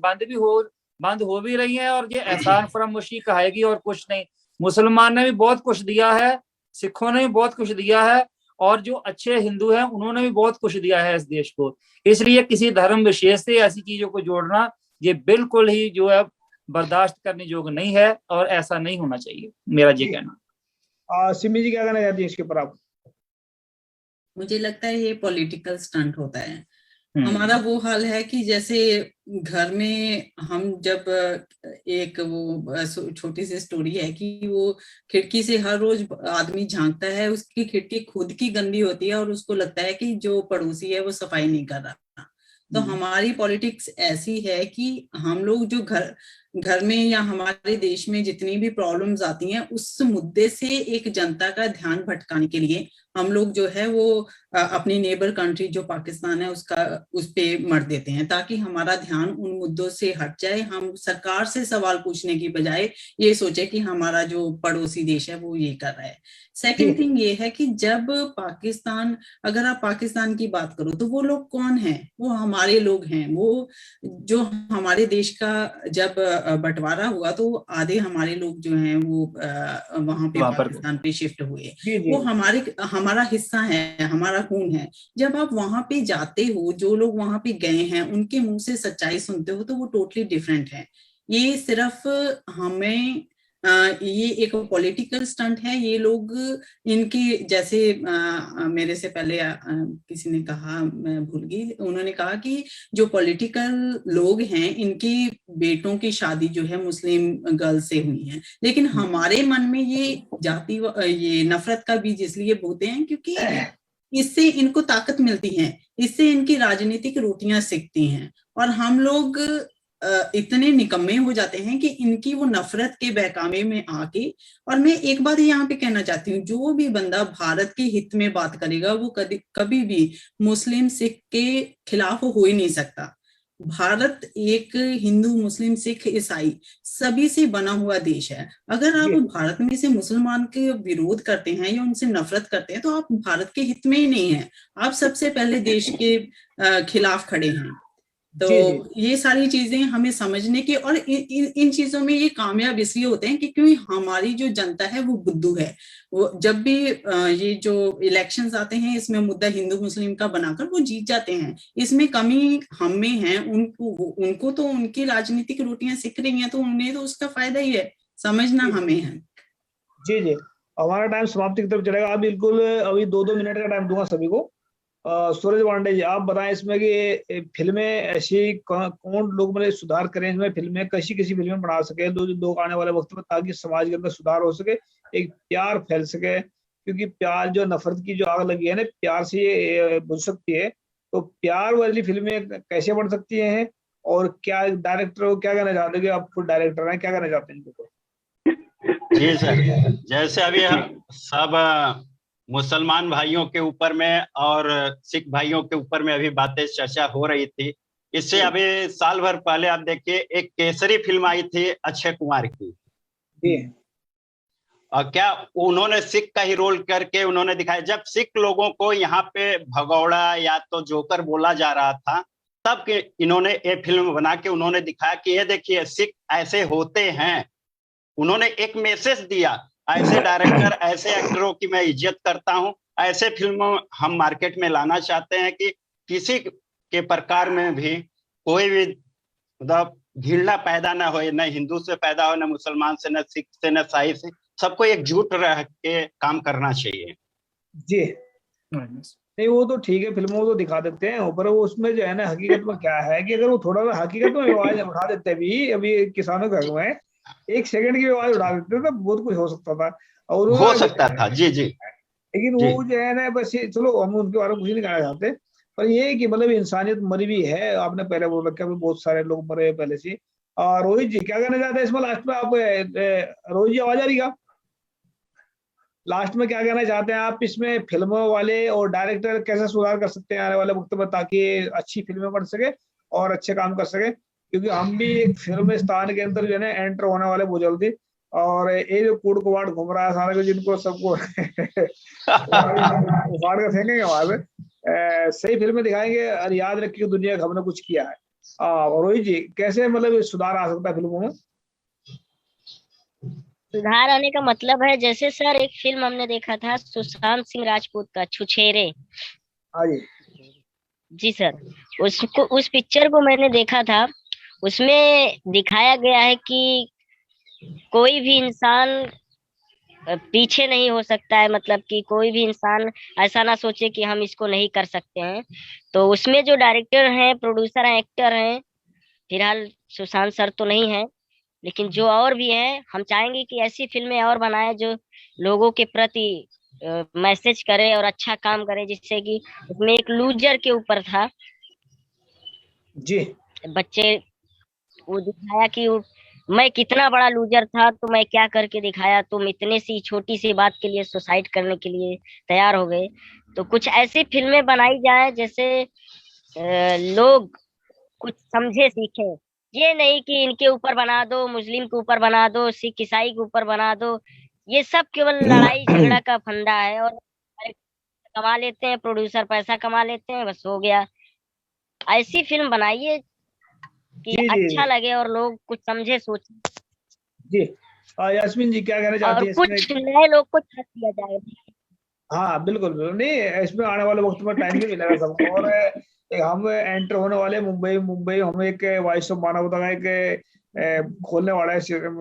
बंद हो भी रही हैं, और ये एहसान फरामोशी कहेगी और कुछ नहीं। मुसलमान ने भी बहुत कुछ दिया है, सिखों ने भी बहुत कुछ दिया है, और जो अच्छे हिंदू हैं उन्होंने भी बहुत कुछ दिया है इस देश को। इसलिए किसी धर्म विशेष से ऐसी चीजों को जोड़ना ये बिल्कुल ही जो है बर्दाश्त करने योग्य नहीं है, और ऐसा नहीं होना चाहिए, मेरा ये कहना। सिमी जी क्या कहना चाहती है इसके ऊपर आप? मुझे लगता है ये पॉलिटिकल स्टंट होता है। हमारा वो हाल है कि जैसे घर में हम जब एक वो छोटी सी स्टोरी है कि वो खिड़की से हर रोज आदमी झांकता है, उसकी खिड़की खुद की गंदी होती है और उसको लगता है कि जो पड़ोसी है वो सफाई नहीं कर रहा। तो हमारी पॉलिटिक्स ऐसी है कि हम लोग जो घर में या हमारे देश में जितनी भी प्रॉब्लम्स आती हैं, उस मुद्दे से एक जनता का ध्यान भटकाने के लिए हम लोग जो है वो अपनी नेबर कंट्री जो पाकिस्तान है उस पे मर देते हैं, ताकि हमारा ध्यान उन मुद्दों से हट जाए। हम सरकार से सवाल पूछने की बजाय ये सोचे कि हमारा जो पड़ोसी देश है वो ये कर रहा है। सेकंड थिंग ये है कि जब पाकिस्तान, अगर आप पाकिस्तान की बात करो तो वो लोग कौन है? वो हमारे लोग हैं। वो जो हमारे देश का जब बंटवारा हुआ तो आधे हमारे लोग जो हैं वो वहां पे पाकिस्तान पे शिफ्ट हुए। वो हमारा हिस्सा है, हमारा खून है। जब आप वहां पे जाते हो, जो लोग वहां पे गए हैं उनके मुंह से सच्चाई सुनते हो, तो वो टोटली डिफरेंट है। ये सिर्फ हमें ये एक पॉलिटिकल स्टंट है। ये लोग इनकी जैसे मेरे से पहले किसी ने कहा, मैं भूल गई, उन्होंने कहा कि जो पॉलिटिकल लोग हैं इनकी बेटों की शादी जो है मुस्लिम गर्ल से हुई है, लेकिन हमारे मन में ये नफरत का बीज इसलिए बोते हैं क्योंकि इससे इनको ताकत मिलती है, इससे इनकी राजनीतिक रोटियां सिकती हैं, और हम लोग इतने निकम्मे हो जाते हैं कि इनकी वो नफरत के बहकावे में आके। और मैं एक बात यहाँ पे कहना चाहती हूँ, जो भी बंदा भारत के हित में बात करेगा वो कभी भी मुस्लिम सिख के खिलाफ हो ही नहीं सकता। भारत एक हिंदू, मुस्लिम, सिख, ईसाई सभी से बना हुआ देश है। अगर आप भारत में से मुसलमान के विरोध करते हैं या उनसे नफरत करते हैं तो आप भारत के हित में ही नहीं है, आप सबसे पहले देश के खिलाफ खड़े हैं। तो ये सारी चीजें हमें समझने की, और इन चीजों में ये कामयाब इसलिए होते हैं क्योंकि हमारी जो जनता है वो बुद्धू है। वो जब भी ये जो इलेक्शंस आते हैं इसमें मुद्दा हिंदू मुस्लिम का बनाकर वो जीत जाते हैं। इसमें कमी हम में है, उनको तो उनकी राजनीतिक रोटियां सिक रही हैं तो उन्हें तो उसका फायदा ही है, समझना हमें है। जी जी, हमारा टाइम समाप्ति की तरफ चलेगा। आप बिल्कुल अभी 2-2 मिनट का टाइम दूंगा सभी को। सूरज पांडे जी, आप बताएं इसमें कि फिल्में ऐसी कौन लोग मतलब सुधार करें इसमें, फिल्में कैसी फिल्में बना सके दो आने वाले वक्त में, ताकि समाज के अंदर सुधार हो सके, एक प्यार फैल सके। क्योंकि प्यार जो नफरत की जो आग लगी है ना, प्यार से ये बुझ सकती है। तो प्यार वाली फिल्में कैसे बन सकती हैं, और क्या डायरेक्टर को क्या कहना चाहते हैं कि आप खुद डायरेक्टर हैं, क्या कहना चाहते हैं इनको? जी सर, जैसे अभी हम सब मुसलमान भाइयों के ऊपर में और सिख भाइयों के ऊपर में अभी बातें चर्चा हो रही थी। इससे अभी साल भर पहले आप देखिए एक केसरी फिल्म आई थी अक्षय कुमार की, और क्या उन्होंने सिख का ही रोल करके उन्होंने दिखाया। जब सिख लोगों को यहाँ पे भगौड़ा या तो जोकर बोला जा रहा था, तब के इन्होंने ये फिल्म बना के उन्होंने दिखाया कि ये देखिए सिख ऐसे होते हैं। उन्होंने एक मैसेज दिया। ऐसे डायरेक्टर, ऐसे एक्टरों की मैं इज्जत करता हूं। ऐसे फिल्मों हम मार्केट में लाना चाहते हैं कि किसी के प्रकार में भी कोई भी मतलब घृणा पैदा ना हो, न हिंदू से पैदा हो, न मुसलमान से, न सिख से, न ईसाई से। सबको एकजुट रह के काम करना चाहिए। जी नहीं, वो तो ठीक है, फिल्मों को तो दिखा देते हैं, पर वो उसमें जो है ना हकीकत में क्या है कि अगर वो थोड़ा सा हकीकत में आवाज उठा देते भी, अभी किसानों के हक में 1 सेकंड की आवाज उठा देते तो बहुत कुछ हो सकता था, और हो सकता था। जी जी, लेकिन वो जो है ना बस चलो हम उनके बारे में कुछ नहीं कहना चाहते, पर ये है कि मतलब इंसानियत मरी हुई है। आपने पहले बोल रखा है बहुत सारे लोग मरे पहले से। और रोहित जी क्या कहना चाहते हैं इसमें लास्ट में? आप रोहित जी आवाज आ रही है? लास्ट में क्या कहना चाहते हैं आप इसमें, फिल्मों वाले और डायरेक्टर कैसे सुधार कर सकते हैं आने वाले वक्त में, ताकि अच्छी फिल्में बन सके और अच्छे काम कर सके? क्योंकि हम भी एक फिल्म स्थान के अंदर जो है ना एंटर होने वाले बहुत जल्दी, और ये जो कूड़ कवाड़ घूम रहा है सारा को, जिनको सबको उखाड़ कर फेंकेंगे वहां पे, सही फिल्में दिखाएंगे और याद रखिए दुनिया हमने कुछ किया है। रोहित जी कैसे मतलब सुधार आ सकता है फिल्मों में? सुधार आने का मतलब है, जैसे सर एक फिल्म हमने देखा था सुशांत सिंह राजपूत का छुछेरे। जी सर, उस पिक्चर को मैंने देखा था। उसमें दिखाया गया है कि कोई भी इंसान पीछे नहीं हो सकता है, मतलब कि कोई भी इंसान ऐसा ना सोचे कि हम इसको नहीं कर सकते हैं। तो उसमें जो डायरेक्टर हैं, प्रोड्यूसर हैं, एक्टर हैं, फिलहाल सुशांत सर तो नहीं है, लेकिन जो और भी हैं, हम चाहेंगे कि ऐसी फिल्में और बनाए जो लोगों के प्रति मैसेज करे और अच्छा काम करे। जिससे कि उसमें एक लूजर के ऊपर था जी, बच्चे, वो दिखाया कि मैं कितना बड़ा लूजर था, तो मैं क्या करके दिखाया, तुम इतने सी छोटी सी बात के लिए सुसाइड करने के लिए तैयार हो गए। तो कुछ ऐसी फिल्में बनाई जाए जैसे लोग कुछ समझे सीखे। ये नहीं कि इनके ऊपर बना दो, मुस्लिम के ऊपर बना दो, सिख ईसाई के ऊपर बना दो। ये सब केवल लड़ाई झगड़ा का फंडा है, और कमा लेते हैं प्रोड्यूसर, पैसा कमा लेते हैं, बस हो गया। ऐसी फिल्म बनाइए कि अच्छा लगे और लोग कुछ समझे सोचे। जी यास्मीन जी क्या कहना चाहती है? और कुछ नए लोग को छाप दिया जाए। हाँ बिल्कुल बिल्कुल, नहीं इसमें आने वाले वक्त में टाइम नहीं मिलेगा सबको। और हम एंटर होने वाले मुंबई हम एक वॉइस ऑफ मानवता का एक खोलने वाला है,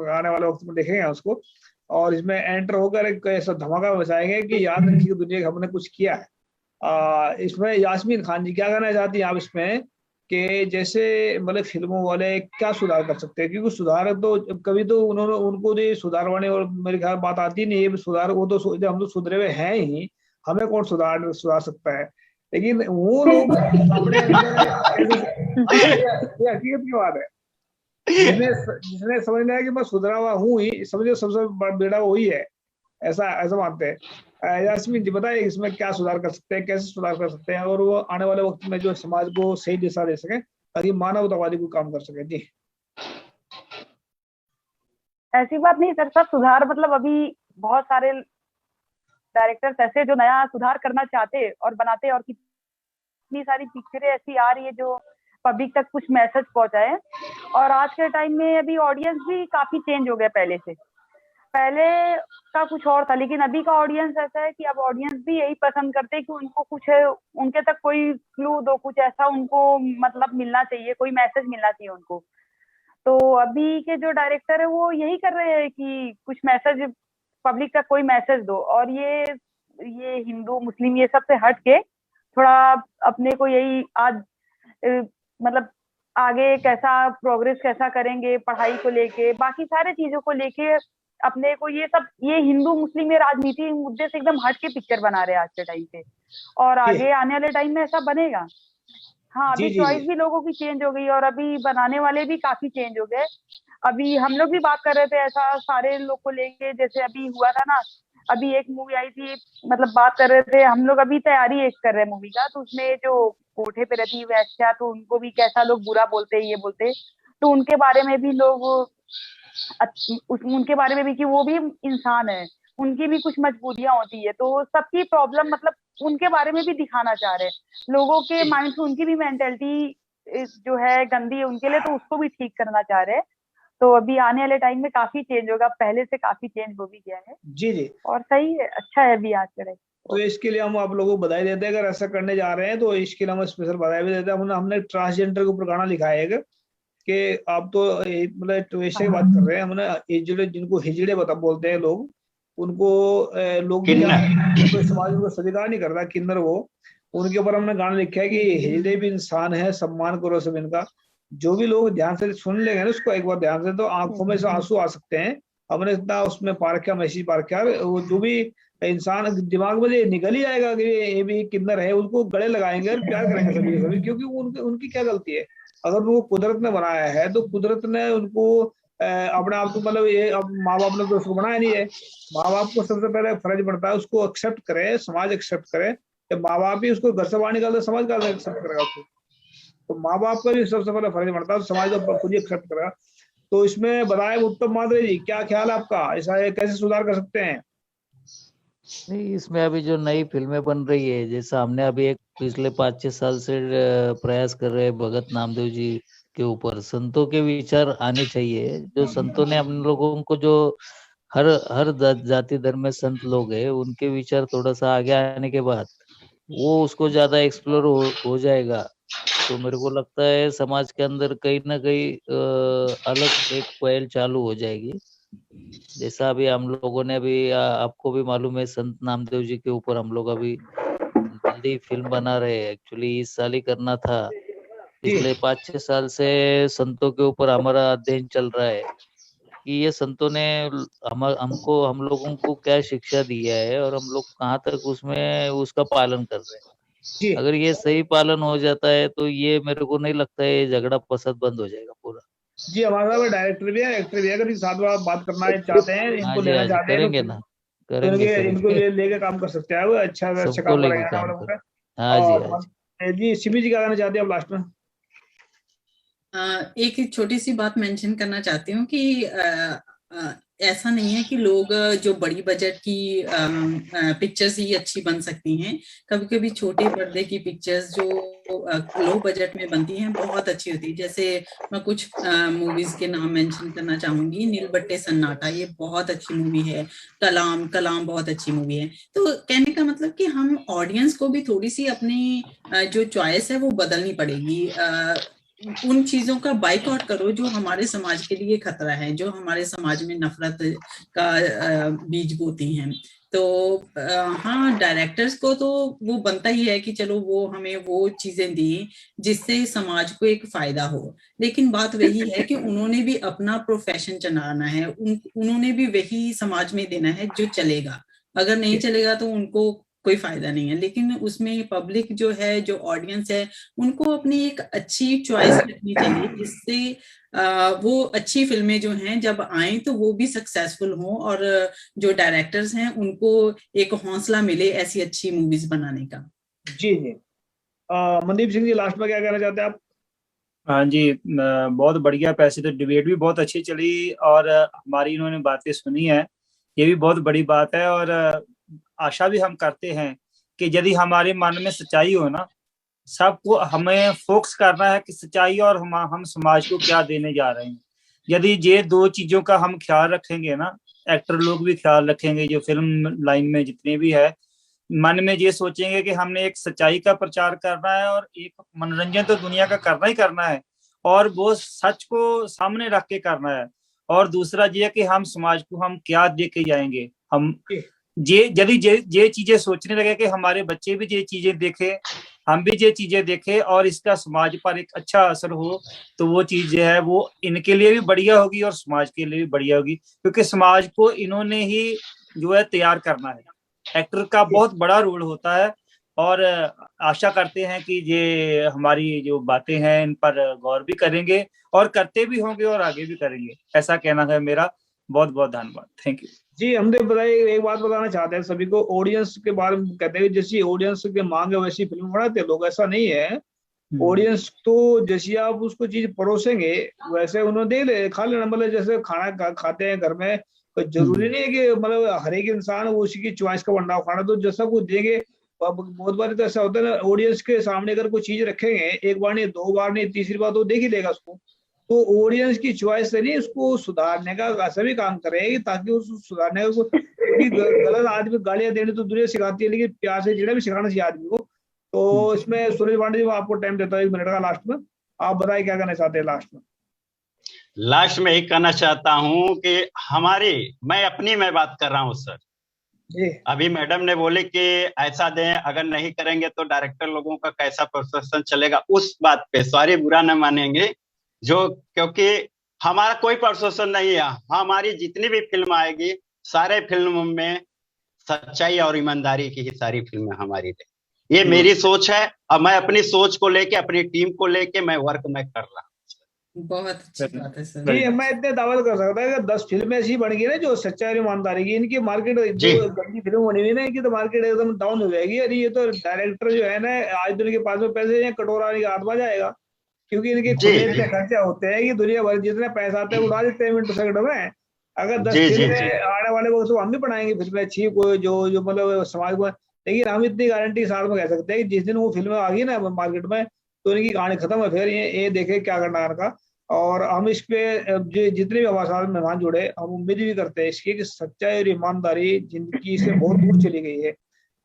आने वाले वक्त में देखेंगे उसको। और इसमें एंटर होकर एक ऐसा धमाका बचाएंगे कि याद रखिए दुनिया हमने कुछ किया है। इसमें यास्मीन खान जी क्या कहना चाहती हैं आप इसमें, कि जैसे मतलब फिल्मों वाले क्या सुधार कर सकते हैं? क्योंकि सुधार तो कभी तो उनको तो सुधार वाले, और मेरे ख्याल बात आती नहीं है सुधार, वो तो हम तो सुधरे हुए हैं ही, हमें कौन सुधार सकता है? लेकिन वो लोग अपने ये हकीकत की बात है, जिसने समझना है कि मैं सुधरा हुआ हूँ ही, समझो सबसे बेड़ा वही है, ऐसा मानते हैं। यास्मीन जी बताइए इसमें क्या सुधार कर सकते हैं, कैसे सुधार कर सकते हैं, और वो आने वाले वक्त में जो समाज को सही दिशा दे सके, ताकि मानवतावादी कोई काम कर सके। जी ऐसी बात नहीं सर, सब सुधार मतलब अभी बहुत सारे डायरेक्टर्स ऐसे जो नया सुधार करना चाहते और बनाते, और कितनी सारी पिक्चरें ऐसी आ रही है जो पब्लिक तक कुछ मैसेज पहुंचाए। और आज के टाइम में अभी ऑडियंस भी काफी चेंज हो गया पहले से। पहले का कुछ और था, लेकिन अभी का ऑडियंस ऐसा है कि अब ऑडियंस भी यही पसंद करते हैं कि उनको कुछ उनके तक कोई क्लू दो, कुछ ऐसा उनको मतलब मिलना चाहिए, कोई मैसेज मिलना चाहिए उनको। तो अभी के जो डायरेक्टर है वो यही कर रहे हैं कि कुछ मैसेज पब्लिक तक कोई मैसेज दो। और ये हिंदू मुस्लिम ये सब से हट के थोड़ा अपने को यही आज मतलब आगे कैसा प्रोग्रेस कैसा करेंगे पढ़ाई को लेके, बाकी सारे चीजों को लेके अपने को ये हिंदू मुस्लिम ये राजनीति मुद्दे से एकदम हट के पिक्चर बना रहे हैं आज के टाइम पे। और आगे आने वाले टाइम में ऐसा बनेगा। हाँ, अभी चॉइस भी लोगों की चेंज हो गई और अभी बनाने वाले भी काफी चेंज हो गए। अभी हम लोग भी बात कर रहे थे ऐसा सारे लोग को लेके, जैसे अभी हुआ था ना, अभी एक मूवी आई थी, मतलब बात कर रहे थे हम लोग, अभी तैयारी एक कर रहे हैं मूवी का, तो उसमें जो कोठे पे रहती है वैश्या, तो उनको भी कैसा लोग बुरा बोलते हैं, ये बोलते, तो उनके बारे में भी लोग उनके बारे में भी कि वो भी इंसान है, उनकी भी कुछ मजबूरियां होती है, तो सबकी प्रॉब्लम मतलब उनके बारे में भी दिखाना चाह रहे हैं। लोगों के माइंड से उनकी भी मेंटेलिटी जो है गंदी है उनके लिए, तो उसको भी ठीक करना चाह रहे हैं। तो अभी आने वाले टाइम में काफी चेंज होगा, पहले से काफी चेंज हो भी गया है। जी जी, और सही है, अच्छा है अभी आज के। तो इसके लिए हम आप लोगों को बधाई देते हैं। अगर ऐसा करने जा रहे हैं तो इसके लिए हम स्पेशल बधाई भी देते हैं। हमने ट्रांसजेंडर के ऊपर गाना लिखा है कि आप तो मतलब वैसे ही बात कर रहे हैं, हमने हिजड़े जिनको हिजड़े बोलते हैं लोग, उनको लोग समाज उनको स्वीकार नहीं करता, किन्नर वो, उनके ऊपर हमने गाना लिखा है कि हिजड़े भी इंसान है, सम्मान करो सब इनका। जो भी लोग ध्यान से सुन लेंगे ना उसको एक बार ध्यान से, तो आंखों में से आंसू आ सकते हैं। हमने इतना उसमें पारखा, मैसेज पारखा, वो जो भी इंसान दिमाग में निकल ही आएगा कि ये भी किन्नर है, उनको गले लगाएंगे और प्यार करेंगे सभी सभी, क्योंकि उनकी क्या गलती है। अगर वो कुदरत ने बनाया है तो कुदरत ने उनको अपने आप को मतलब ये अब माँ बाप ने तो उसको बनाया नहीं है। माँ बाप को सबसे पहले फर्ज बनता है उसको एक्सेप्ट करे, समाज एक्सेप्ट करे। कि माँ बाप ही उसको घर से बाहर निकालते, समाज का एक्सेप्ट करेगा उसको। तो माँ बाप का भी सबसे पहले फर्ज बनता है, समाज को खुद ही एक्सेप्ट करेगा। तो इसमें बताए उत्तम माधुरी जी, क्या ख्याल है आपका, ऐसा कैसे सुधार कर सकते हैं? नहीं, इसमें अभी जो नई फिल्में बन रही है, जैसा हमने अभी एक पिछले 5-6 साल से प्रयास कर रहे हैं भगत नामदेव जी के ऊपर, संतों के विचार आने चाहिए। जो संतों ने हम लोगों को, जो हर जाति धर्म में संत लोग हैं, उनके विचार थोड़ा सा आगे आने के बाद वो उसको ज्यादा एक्सप्लोर हो जाएगा। तो मेरे को लगता है समाज के अंदर कहीं ना कहीं अलग एक पहल चालू हो जाएगी। जैसा अभी हम लोगों ने अभी आपको भी मालूम है, संत नामदेव जी के ऊपर हम लोग अभी जल्दी फिल्म बना रहे हैं। एक्चुअली इस साल ही करना था। पिछले 5-6 साल से संतों के ऊपर हमारा अध्ययन चल रहा है कि ये संतों ने हम लोगों को क्या शिक्षा दिया है और हम लोग कहाँ तक उसमें उसका पालन कर रहे हैं। अगर ये सही पालन हो जाता है तो ये मेरे को नहीं लगता है ये झगड़ा फसाद बंद हो जाएगा पूरा। जी, हमारे साथ डायरेक्टर भी है, एक्टर भी है, अगर साथ में बात करना चाहते हैं, इनको लेना चाहते हैं करेंगे तो ना, करेंगे इनको लेके काम कर सकते हैं, वो अच्छा काम करेंगे। हाँ जी, जी सिमी जी क्या कहना चाहते हैं आप लास्ट में? एक छोटी सी बात मेंशन करना चाहती हूँ कि ऐसा नहीं है कि लोग जो बड़ी बजट की पिक्चर्स ही अच्छी बन सकती हैं। कभी कभी छोटे पर्दे की पिक्चर्स जो लो बजट में बनती हैं बहुत अच्छी होती है। जैसे मैं कुछ मूवीज के नाम मेंशन करना चाहूंगी। नीलबट्टे सन्नाटा, ये बहुत अच्छी मूवी है। कलाम बहुत अच्छी मूवी है। तो कहने का मतलब कि हम ऑडियंस को भी थोड़ी सी अपनी जो चॉइस है वो बदलनी पड़ेगी। उन चीजों का बाइकआउट करो जो हमारे समाज के लिए खतरा है, जो हमारे समाज में नफरत का बीज बोती हैं। तो हाँ, डायरेक्टर्स को तो वो बनता ही है कि चलो वो हमें वो चीजें दी जिससे समाज को एक फायदा हो। लेकिन बात वही है कि उन्होंने भी अपना प्रोफेशन चलाना है, उन्होंने भी वही समाज में देना है जो चलेगा। अगर नहीं चलेगा तो उनको कोई फायदा नहीं है। लेकिन उसमें पब्लिक जो है, जो ऑडियंस है, उनको अपनी एक अच्छी चॉइस रखनी चाहिए जिससे वो अच्छी फिल्में जो हैं जब आए तो वो भी सक्सेसफुल हों और जो डायरेक्टर्स हैं उनको एक हौसला मिले ऐसी अच्छी मूवीज बनाने का। जी जी, मनदीप सिंह जी लास्ट में क्या कहना चाहते हैं आप? हाँ जी, बहुत बढ़िया। पैसे तो डिबेट भी बहुत अच्छी चली और हमारी इन्होंने बातें सुनी है, ये भी बहुत बड़ी बात है। और आशा भी हम करते हैं कि यदि हमारे मन में सच्चाई हो ना, सबको हमें फोकस करना है कि सच्चाई और हम समाज को क्या देने जा रहे हैं। यदि ये दो चीजों का हम ख्याल रखेंगे ना, एक्टर लोग भी ख्याल रखेंगे, जो फिल्म लाइन में जितने भी है, मन में ये सोचेंगे कि हमने एक सच्चाई का प्रचार करना है और एक मनोरंजन तो दुनिया का करना ही करना है, और वो सच को सामने रख के करना है। और दूसरा ये कि हम समाज को हम क्या दे के जाएंगे। हम ये यदि ये चीजें सोचने लगे कि हमारे बच्चे भी ये चीजें देखें, हम भी ये चीजें देखें और इसका समाज पर एक अच्छा असर हो, तो वो चीज जो है वो इनके लिए भी बढ़िया होगी और समाज के लिए भी बढ़िया होगी, क्योंकि समाज को इन्होंने ही जो है तैयार करना है। एक्टर का बहुत बड़ा रोल होता है और आशा करते हैं कि ये हमारी जो बातें हैं इन पर गौर भी करेंगे और करते भी होंगे और आगे भी करेंगे, ऐसा कहना है मेरा। बहुत बहुत धन्यवाद, थैंक यू जी। हमने बताया, एक बात बताना चाहते हैं सभी को, ऑडियंस के बारे में कहते हैं जैसी ऑडियंस के मांग है वैसी फिल्म बनाते हैं लोग, ऐसा नहीं है। ऑडियंस तो जैसी आप उसको चीज परोसेंगे वैसे उन्होंने दे ले खा लेना। मतलब जैसे खाना खाते हैं घर में, तो जरूरी नहीं है कि मतलब हर एक इंसान वो उसी की चॉइस का बन रहा हो खाना, तो जैसा कुछ देंगे। बहुत बार तो ऐसा होता है ना, ऑडियंस के सामने अगर कोई चीज रखेंगे, एक बार नहीं, दो बार नहीं, तीसरी बार तो देख ही लेगा उसको। तो ऑडियंस की चॉइस से नहीं, उसको सुधारने का ऐसा भी काम करेगी ताकि उसको सुधारने का गलत आदमी गालियां देने तो दुनिया सिखाती है, लेकिन प्यार से जीना भी सिखाना चाहिए आदमी को। तो इसमें सूरज पांडे जी, आपको टाइम देता हूँ 1 मिनट का लास्ट में, आप बताइए क्या कहना चाहते हैं लास्ट में। लास्ट में यही कहना चाहता हूँ कि मैं बात कर रहा हूँ सर। अभी मैडम ने बोले कि ऐसा दें, अगर नहीं करेंगे तो डायरेक्टर लोगों का कैसा प्रोसेसन चलेगा, उस बात पे सॉरी बुरा न मानेंगे, जो क्योंकि हमारा कोई प्रोसेसन नहीं है। हमारी जितनी भी फिल्म आएगी, सारे फिल्म में सच्चाई और ईमानदारी की ही सारी फिल्में हमारी ये मेरी सोच है। और मैं अपनी सोच को लेके, अपनी टीम को लेके मैं वर्क मैं कर रहा हूँ। बहुत अच्छी बात है सर। जी, मैं इतने दावा कर सकता है कि 10 फिल्में ऐसी बन गई ना जो सच्चाई और ईमानदारी की, इनकी मार्केट जो गंदी फिल्म बनी हुई ना, इनकी तो मार्केट एकदम डाउन हो जाएगी। अरे ये तो डायरेक्टर जो है ना, आज दुनिया के पास में पैसे हैं, कटोरा नहीं हाथ में जाएगा, क्योंकि इनके खुले इतने खर्चे होते हैं कि दुनिया भर जितने पैसा आता है उड़ा देते हैं मिनट सेकंड में। अगर 10 फिल्में आने वाले वक्त तो हम भी बनाएंगे फिल्में अच्छी, कोई जो मतलब समाज को। लेकिन हम इतनी गारंटी साथ में कह सकते हैं कि जिस दिन वो फिल्में आ गई ना मार्केट में, तो इनकी कहानी खत्म है। फिर ये देखे क्या करना है इनका। और हम इस पे जितने भी हमारे साथ मेहमान जुड़े, हम उम्मीद भी करते हैं इसकी कि सच्चाई और ईमानदारी जिंदगी से बहुत दूर चली गई है।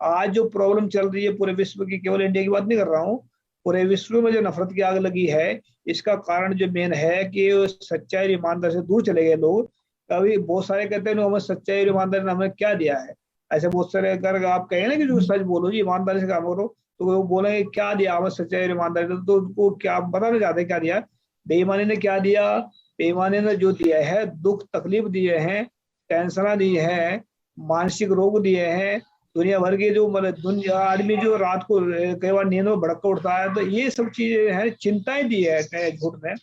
आज जो प्रॉब्लम चल रही है पूरे विश्व की, केवल इंडिया की बात नहीं कर रहा हूँ, पूरे विश्व में जो नफरत की आग लगी है, इसका कारण जो मेन है कि सच्चाई और ईमानदारी से दूर चले गए लोग। अभी बहुत सारे कहते हैं हमें सच्चाई और ईमानदारी ने हमें क्या दिया है। ऐसे बहुत सारे अगर आप कहें ना कि जो सच बोलो जी, ईमानदारी से काम करो, तो वो बोलेंगे क्या दिया हमें सच्चाई और ईमानदारी, तो उनको क्या बताना चाहते क्या दिया। बेईमानी ने क्या दिया? बेईमानी ने जो दिया है, दुख तकलीफ दिए हैं, टेंशन दी है, मानसिक रोग दिए हैं, दुनिया भर के जो मतलब दुनिया आदमी जो रात को कई बार नींद में भड़क उठता है, तो ये सब चीजें हैं, चिंताएं दी है झूठ में।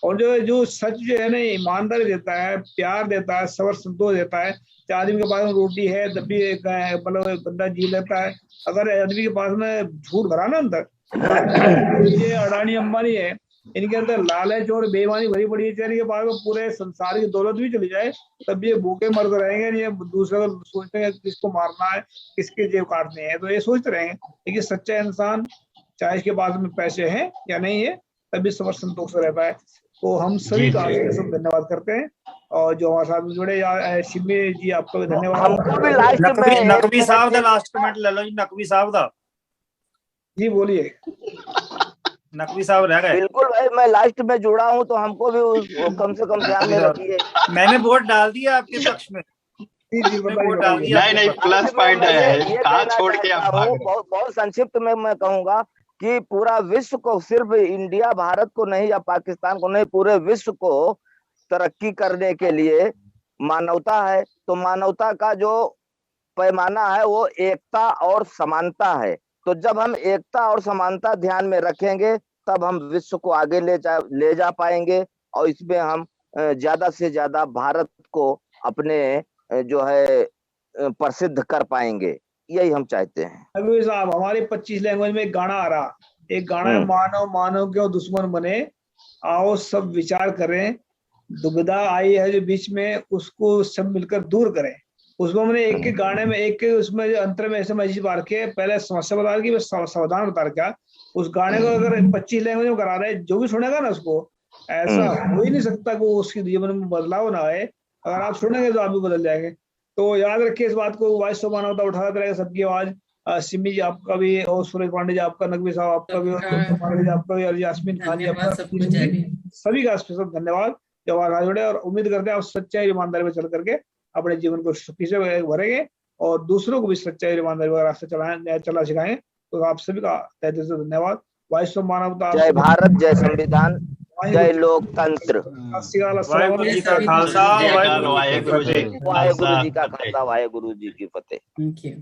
और जो सच जो है ना, ईमानदारी देता है, प्यार देता है, सबर संतोष देता है। आदमी के पास में रोटी है तब भी मतलब बंदा जी लेता है। अगर आदमी के पास में झूठ भरा ना अंदर, ये अडानी अंबानी है, इनके अंदर लालच और बेईमानी भरी पड़ी है। इनके पास में पूरे संसार की दौलत भी चली जाए तब ये भूखे मरते रहेंगे, ये दूसरे को सोचते हैं किसको मारना है, किसके जेब काटने हैं, तो ये सोचते रहेंगे। लेकिन सच्चा इंसान, चाहे इसके पास में पैसे हैं या नहीं है, तभी सबर संतोष रहता है। तो हम सभी का सब धन्यवाद करते हैं, और जो हमारे साथ जुड़े शिमी जी, आपका भी धन्यवाद। नकवी साहब दा लास्ट कमेंट ले लो जी, नकवी साहब दा जी, बोलिए। नकवी साहब रह गए। बिल्कुल भाई, मैं लास्ट में जुड़ा हूँ तो हमको भी कम से कम ध्यान में रखिए। मैंने वोट डाल दिया आपके पक्ष में। वोट डाल दिया। नहीं प्लस पॉइंट है, कहाँ छोड़ के आप भाग रहे? बहुत संक्षिप्त में मैं कहूंगा कि पूरा विश्व को, सिर्फ इंडिया भारत को नहीं या पाकिस्तान को नहीं, पूरे विश्व को तरक्की करने के लिए मानवता है। तो मानवता का जो पैमाना है वो एकता और समानता है। तो जब हम एकता और समानता ध्यान में रखेंगे, तब हम विश्व को आगे ले जा पाएंगे, और इसमें हम ज्यादा से ज्यादा भारत को अपने जो है प्रसिद्ध कर पाएंगे। यही हम चाहते हैं। अभी साहब, हमारे 25 लैंग्वेज में एक गाना आ रहा, एक गाना है, मानव मानव क्यों दुश्मन बने, आओ सब विचार करें, दुविधा आई है जो बीच में, उसको सब मिलकर दूर करें। उसमें हमने एक एक गाने में एक उसमें जो अंतर में ऐसे मजीद बार के पहले समस्या बता रही, सावधान बता क्या उस गाने को अगर 25 लैंग्वेज में करा रहे, जो भी सुनेगा ना उसको ऐसा हो ही नहीं सकता कि उसकी जीवन में बदलाव ना आए। अगर आप सुनेंगे तो आप भी बदल जाएंगे। तो याद रखिए इस बात को, वॉइस ऑफ मानवता उठाते रहेगा सबकी आवाज। सिमी जी आपका भी, और सूरज पांडे जी आपका, नकवी साहब आपका भी, आपका भी, और यास्मीन खान जी आपका, सभी का स्पेशल धन्यवाद जो आवाज जुड़े। और उम्मीद करते हैं आप सच्चाई ईमानदारी में चल करके अपने जीवन को सुखी से भरेंगे और दूसरों को भी सच्चाई ईमानदारी का रास्ता चला सिखाएं। तो आप सभी का तहे दिल से धन्यवाद। वॉइस ऑफ मानवता। जय भारत, जय संविधान, जय लोकतंत्र। वाहेगुरु जी का खालसा, वाहेगुरु जी की फतेह। वाहेगुरु जी का खालसा, वाहेगुरु जी की फतेह। Thank you.